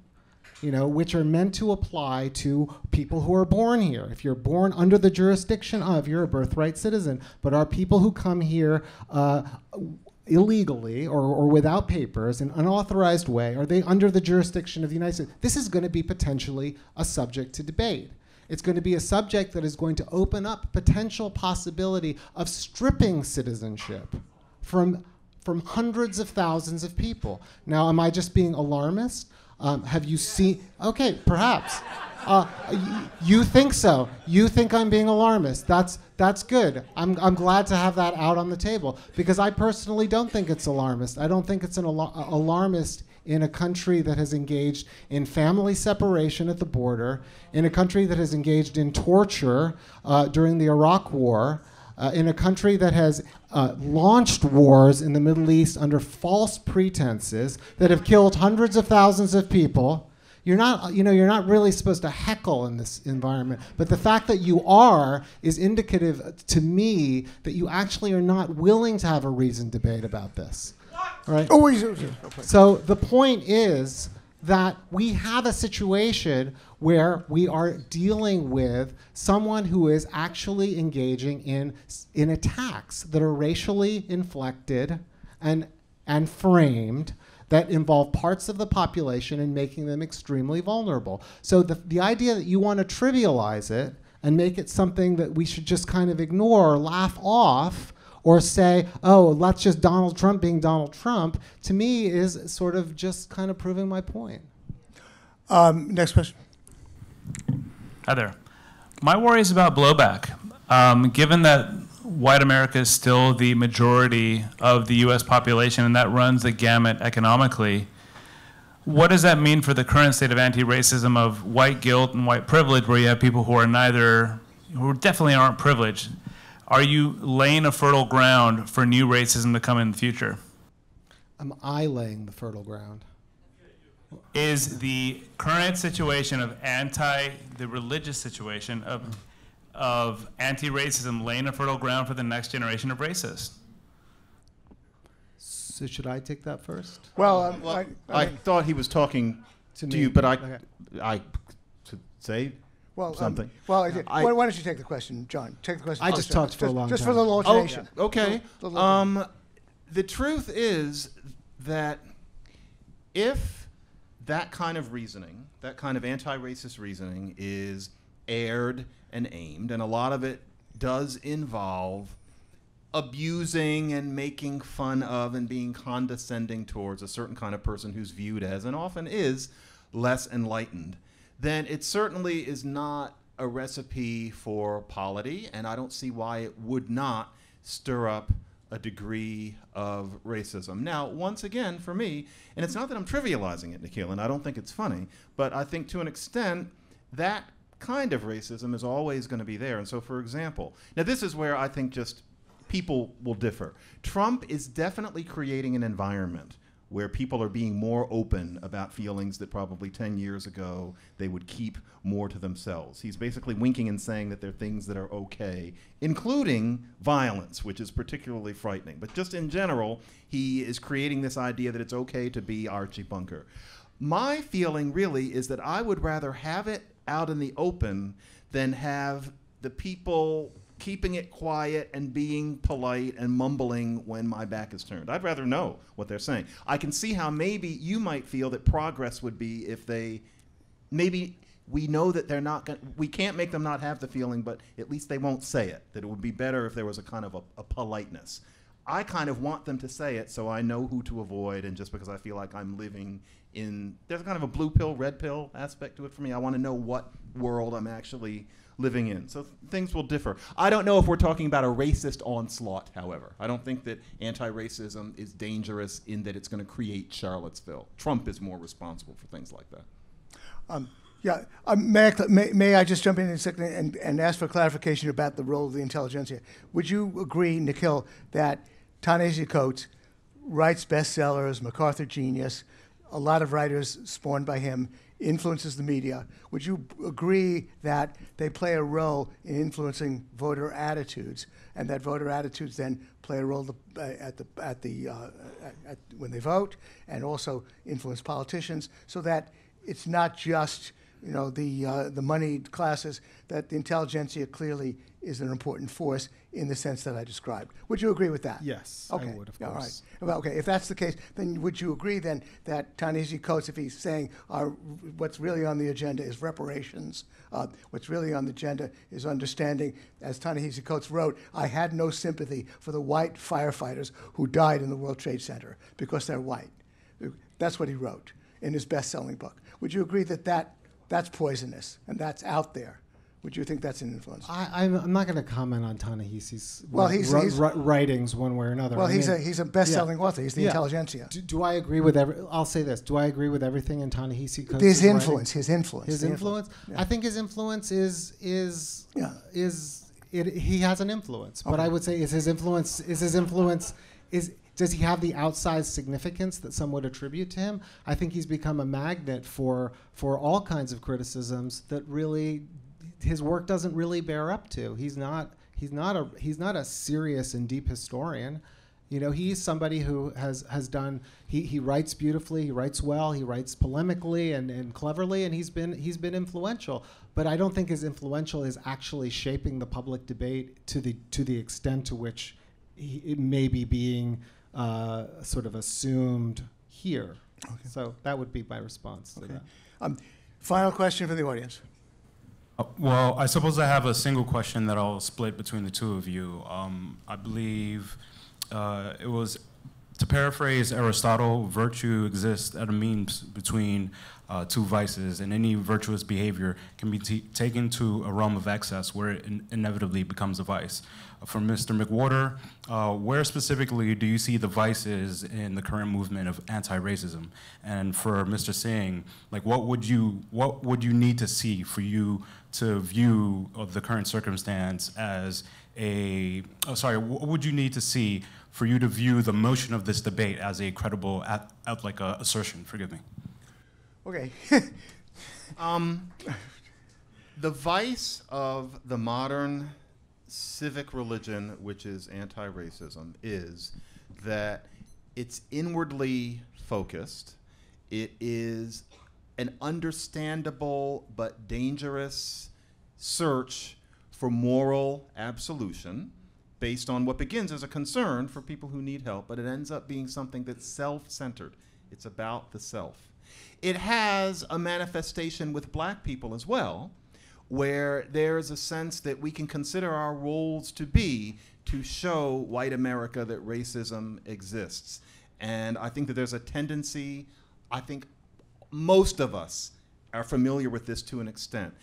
which are meant to apply to people who are born here. If you're born under the jurisdiction of, you're a birthright citizen. But are people who come here illegally or without papers in an unauthorized way, are they under the jurisdiction of the United States? This is going to be potentially a subject to debate. It's going to be a subject that is going to open up potential possibility of stripping citizenship from hundreds of thousands of people. Now, am I just being alarmist? Have you seen? Okay, perhaps. You think so. You think I'm being alarmist. That's good. I'm glad to have that out on the table, because I personally don't think it's alarmist. I don't think it's an alarmist in a country that has engaged in family separation at the border, in a country that has engaged in torture during the Iraq War, in a country that has launched wars in the Middle East under false pretenses that have killed hundreds of thousands of people. You're not really supposed to heckle in this environment, but the fact that you are is indicative to me that you actually are not willing to have a reasoned debate about this. Right? So the point is that we have a situation where we are dealing with someone who is actually engaging in attacks that are racially inflected and framed, that involve parts of the population and making them extremely vulnerable. So the idea that you want to trivialize it and make it something that we should just kind of ignore or laugh off, or say, oh, that's just Donald Trump being Donald Trump, to me is sort of just kind of proving my point. Next question. Hi there. My worry is about blowback. Given that white America is still the majority of the U.S. population, and that runs the gamut economically, what does that mean for the current state of anti-racism of white guilt and white privilege, where you have people who are who definitely aren't privileged? Are you laying a fertile ground for new racism to come in the future? Am I laying the fertile ground? Is the current situation of the religious situation of anti-racism laying a fertile ground for the next generation of racists? So should I take that first? Well, I thought he was talking to you, but I to say something. Why don't you take the question, John? Take the question. I just talked for a long time. Just for a little alternation. Oh, okay. The truth is that if that kind of reasoning, that kind of anti-racist reasoning is aired and aimed, and a lot of it does involve abusing and making fun of and being condescending towards a certain kind of person who's viewed as, and often is, less enlightened, then it certainly is not a recipe for polity, and I don't see why it would not stir up a degree of racism. Now, once again, for me, and it's not that I'm trivializing it, Nikhil, and I don't think it's funny, but I think to an extent that kind of racism is always going to be there. And so, for example, now this is where I think just people will differ. Trump is definitely creating an environment where people are being more open about feelings that probably 10 years ago they would keep more to themselves. He's basically winking and saying that there are things that are okay, including violence, which is particularly frightening. But just in general, he is creating this idea that it's okay to be Archie Bunker. My feeling really is that I would rather have it out in the open than have the people keeping it quiet and being polite and mumbling when my back is turned. I'd rather know what they're saying. I can see how maybe you might feel that progress would be if they, maybe we know that they're not going, we can't make them not have the feeling, but at least they won't say it, that it would be better if there was a kind of a politeness. I kind of want them to say it so I know who to avoid, and just because I feel like I'm living in, there's kind of a blue pill, red pill aspect to it for me. I want to know what world I'm actually living in. So things will differ. I don't know if we're talking about a racist onslaught, however. I don't think that anti-racism is dangerous in that it's going to create Charlottesville. Trump is more responsible for things like that. May I just jump in a second and ask for clarification about the role of the intelligentsia? Would you agree, Nikhil, that Ta-Nehisi Coates writes bestsellers, MacArthur Genius, a lot of writers spawned by him, influences the media? Would you agree that they play a role in influencing voter attitudes, and that voter attitudes then play a role when they vote, and also influence politicians, so that it's not just the moneyed classes, that the intelligentsia clearly is an important force in the sense that I described? Would you agree with that? Yes, okay. I would, of course. All right. Well, okay, if that's the case, then would you agree then that Ta-Nehisi Coates, if he's saying what's really on the agenda is reparations, what's really on the agenda is understanding, as Ta-Nehisi Coates wrote, I had no sympathy for the white firefighters who died in the World Trade Center because they're white. That's what he wrote in his best-selling book. Would you agree that that's poisonous and that's out there? Would you think that's an influence? I'm not going to comment on Ta-Nehisi's writings one way or another. Well, he's a best-selling author. He's the intelligentsia. Do I agree with I'll say this. Do I agree with everything in Ta-Nehisi Coates' His influence. His influence. Yeah. I think his influence is he has an influence, but I would say does he have the outsized significance that some would attribute to him? I think he's become a magnet for all kinds of criticisms that really his work doesn't really bear up to. He's not a serious and deep historian. He's somebody who has done. He writes beautifully. He writes well. He writes polemically and cleverly, and he's been influential. But I don't think his influential is actually shaping the public debate to the extent to which it may be being sort of assumed here. Okay. So that would be my response to that. Final question from the audience. Well, I suppose I have a single question that I'll split between the two of you. I believe it was, to paraphrase Aristotle, virtue exists at a means between two vices, and any virtuous behavior can be taken to a realm of excess where it inevitably becomes a vice. For Mr. McWhorter, where specifically do you see the vices in the current movement of anti-racism? And for Mr. Singh, what would you need to see for you to view the current circumstance as what would you need to see for you to view the motion of this debate as a credible assertion? Forgive me. Okay. The vice of the modern civic religion, which is anti-racism, is that it's inwardly focused. It is an understandable but dangerous search for moral absolution based on what begins as a concern for people who need help, but it ends up being something that's self-centered. It's about the self. It has a manifestation with black people as well, where there's a sense that we can consider our roles to be to show white America that racism exists. And I think that there's a tendency, I think most of us are familiar with this to an extent.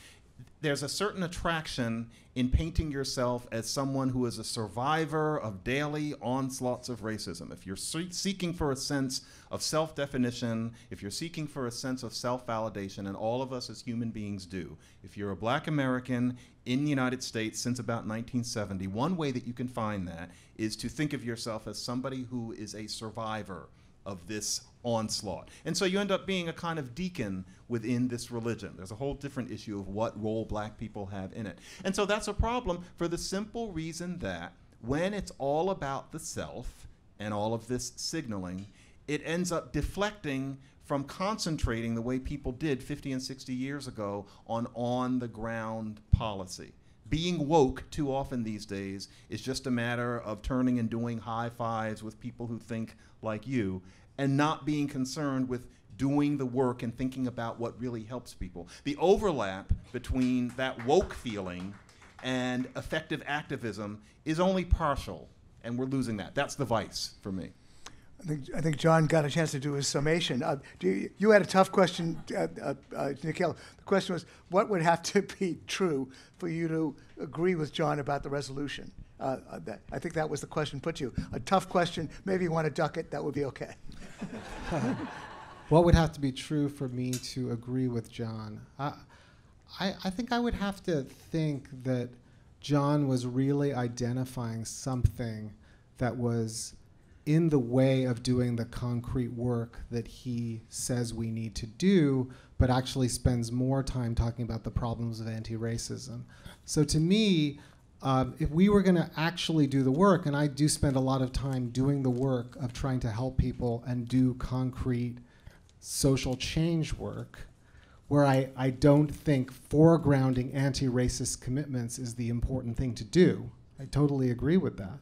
There's a certain attraction in painting yourself as someone who is a survivor of daily onslaughts of racism. If you're seeking for a sense of self-definition, if you're seeking for a sense of self-validation, and all of us as human beings do, if you're a black American in the United States since about 1970, one way that you can find that is to think of yourself as somebody who is a survivor of this onslaught. And so you end up being a kind of deacon within this religion. There's a whole different issue of what role black people have in it. And so that's a problem for the simple reason that when it's all about the self and all of this signaling, it ends up deflecting from concentrating the way people did 50 and 60 years ago on the ground policy. Being woke too often these days is just a matter of turning and doing high fives with people who think like you, and not being concerned with doing the work and thinking about what really helps people. The overlap between that woke feeling and effective activism is only partial, and we're losing that. That's the vice for me. I think John got a chance to do his summation. You had a tough question, Nikhil. The question was, what would have to be true for you to agree with John about the resolution? I think that was the question put to you. A tough question. Maybe you want to duck it. That would be okay. What would have to be true for me to agree with John? I think I would have to think that John was really identifying something that was in the way of doing the concrete work that he says we need to do, but actually spends more time talking about the problems of anti-racism. So to me, if we were going to actually do the work, and I do spend a lot of time doing the work of trying to help people and do concrete social change work, where I don't think foregrounding anti-racist commitments is the important thing to do. I totally agree with that.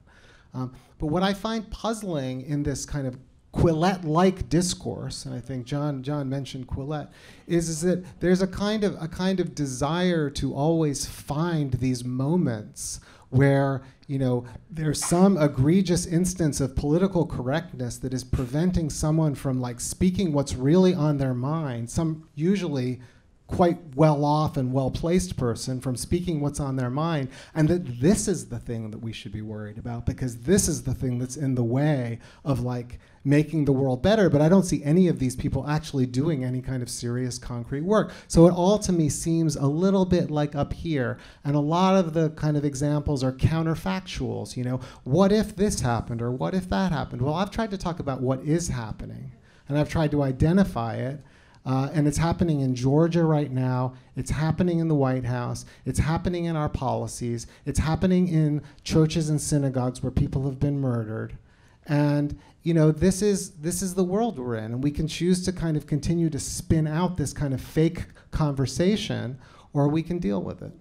But what I find puzzling in this kind of Quillette-like discourse, and I think John mentioned Quillette, is that there's a kind of desire to always find these moments where, you know, there's some egregious instance of political correctness that is preventing someone from like speaking what's really on their mind, some usually quite well-off and well-placed person from speaking what's on their mind, and that this is the thing that we should be worried about because this is the thing that's in the way of like making the world better. But I don't see any of these people actually doing any kind of serious concrete work. So it all to me seems a little bit like up here, and a lot of the kind of examples are counterfactuals. You know, what if this happened or what if that happened? Well, I've tried to talk about what is happening, and I've tried to identify it. And it's happening in Georgia right now. It's happening in the White House. It's happening in our policies. It's happening in churches and synagogues where people have been murdered. And you know, this is the world we're in. And we can choose to kind of continue to spin out this kind of fake conversation, or we can deal with it.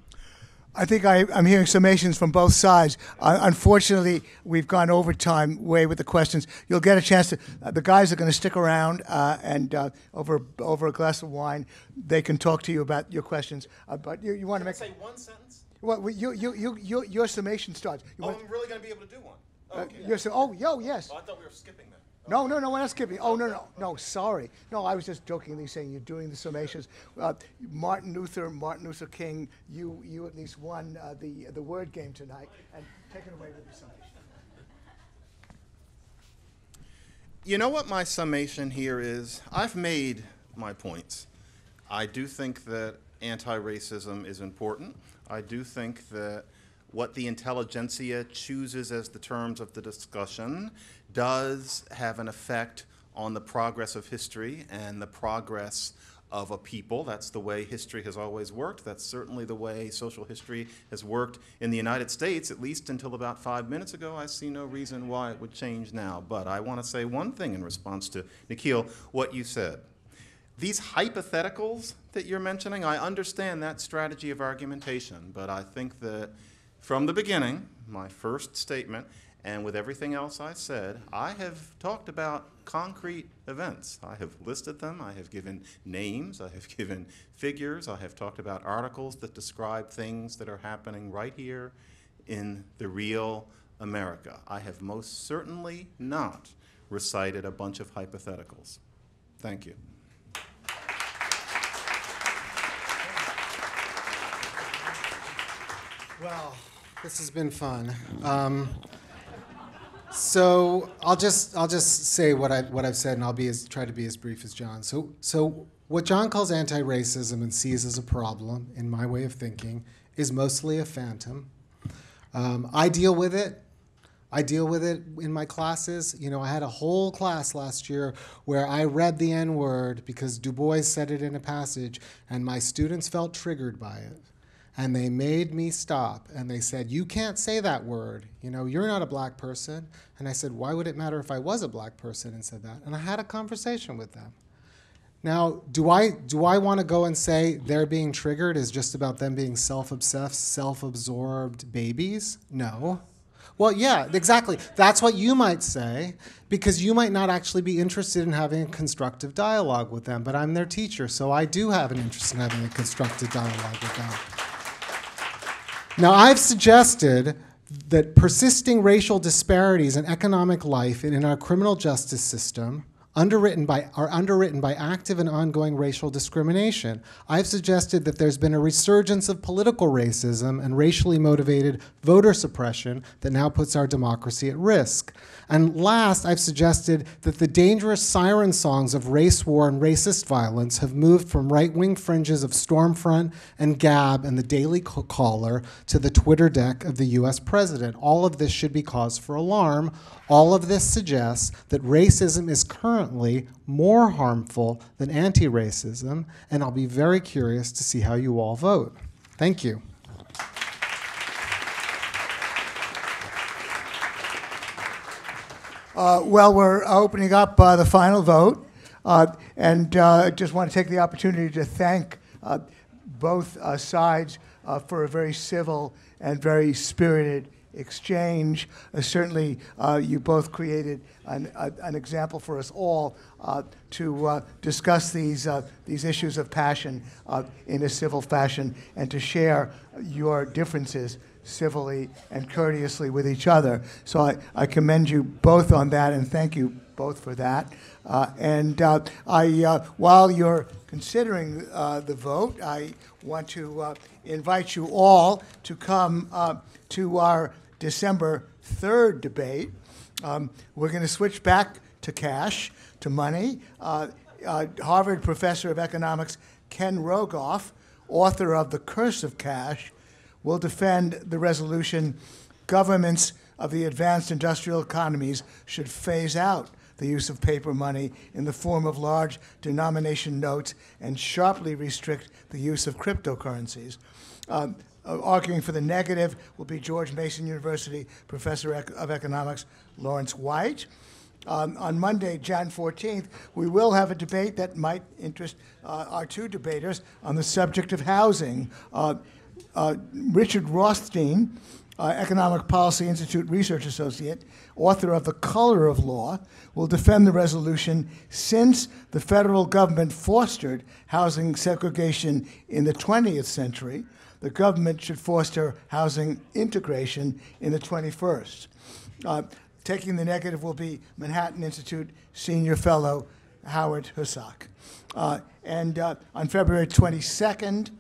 I think I'm hearing summations from both sides. Unfortunately, we've gone overtime way with the questions. You'll get a chance to, the guys are going to stick around and over a glass of wine, they can talk to you about your questions. But you want to make... Say one sentence? Well, your summation starts. I'm really going to be able to do one. Okay. Yes. Well, I thought we were skipping that. No, we're not skipping. Oh, no, sorry. No, I was just jokingly saying you're doing the summations. Martin Luther King, you at least won the word game tonight, and take it away with your summation. You know what my summation here is? I've made my points. I do think that anti-racism is important. I do think that what the intelligentsia chooses as the terms of the discussion does have an effect on the progress of history and the progress of a people. That's the way history has always worked. That's certainly the way social history has worked in the United States, at least until about 5 minutes ago. I see no reason why it would change now. But I want to say one thing in response to, Nikhil, what you said. These hypotheticals that you're mentioning, I understand that strategy of argumentation, but I think that from the beginning, my first statement, and with everything else I said, I have talked about concrete events. I have listed them. I have given names. I have given figures. I have talked about articles that describe things that are happening right here in the real America. I have most certainly not recited a bunch of hypotheticals. Thank you. Well, this has been fun. So I'll just say what I've said, and I'll try to be as brief as John. So what John calls anti-racism and sees as a problem, in my way of thinking, is mostly a phantom. I deal with it. I deal with it in my classes. You know, I had a whole class last year where I read the N-word because Du Bois said it in a passage, and my students felt triggered by it. And they made me stop, and they said, you can't say that word. You know, you're not a black person. And I said, why would it matter if I was a black person and said that? And I had a conversation with them. Now, do I want to go and say they're being triggered is just about them being self-obsessed, self-absorbed babies? No. Well, yeah, exactly. That's what you might say, because you might not actually be interested in having a constructive dialogue with them, but I'm their teacher, so I do have an interest in having a constructive dialogue with them. Now, I've suggested that persisting racial disparities in economic life and in our criminal justice system are underwritten by active and ongoing racial discrimination. I've suggested that there's been a resurgence of political racism and racially motivated voter suppression that now puts our democracy at risk. And last, I've suggested that the dangerous siren songs of race war and racist violence have moved from right-wing fringes of Stormfront and Gab and the Daily Caller to the Twitter deck of the US president. All of this should be cause for alarm. All of this suggests that racism is currently more harmful than anti-racism, and I'll be very curious to see how you all vote. Thank you. Well, we're opening up the final vote, and just want to take the opportunity to thank both sides for a very civil and very spirited exchange. Certainly, you both created an example for us all to discuss these issues of passion in a civil fashion and to share your differences civilly and courteously with each other. So I commend you both on that and thank you both for that. While you're considering the vote, I want to invite you all to come to our December 3rd debate. We're going to switch back to cash, to money. Harvard professor of economics Ken Rogoff, author of The Curse of Cash, will defend the resolution governments of the advanced industrial economies should phase out the use of paper money in the form of large denomination notes and sharply restrict the use of cryptocurrencies. Arguing for the negative will be George Mason University professor of economics Lawrence White. On Monday, Jan 14th, we will have a debate that might interest our two debaters on the subject of housing. Richard Rothstein, Economic Policy Institute Research Associate, author of The Color of Law, will defend the resolution since the federal government fostered housing segregation in the 20th century. The government should foster housing integration in the 21st. Taking the negative will be Manhattan Institute Senior Fellow Howard Husak. And on February 20th,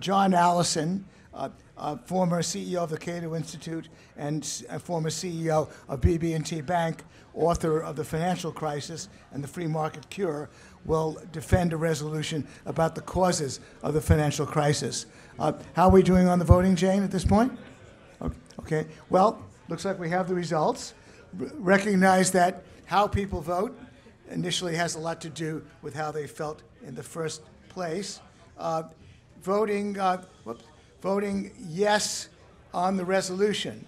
John Allison, former CEO of the Cato Institute and former CEO of BB&T Bank, author of The Financial Crisis and the Free Market Cure, will defend a resolution about the causes of the financial crisis. How are we doing on the voting, Jane, at this point? Okay. Well, looks like we have the results. Recognize that how people vote initially has a lot to do with how they felt in the first place. Voting yes on the resolution.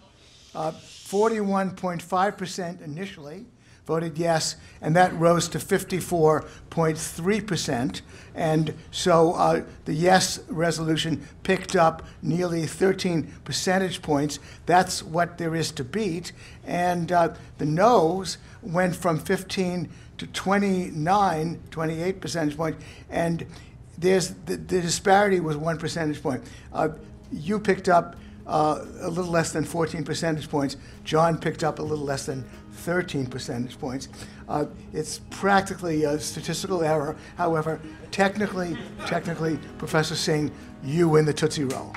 41.5% initially voted yes, and that rose to 54.3%. And so the yes resolution picked up nearly 13 percentage points. That's what there is to beat. And the no's went from 15 to 28 percentage points. And the disparity was 1 percentage point. You picked up a little less than 14 percentage points. John picked up a little less than 13 percentage points. It's practically a statistical error. However, technically, Professor Singh, you win the Tootsie Roll.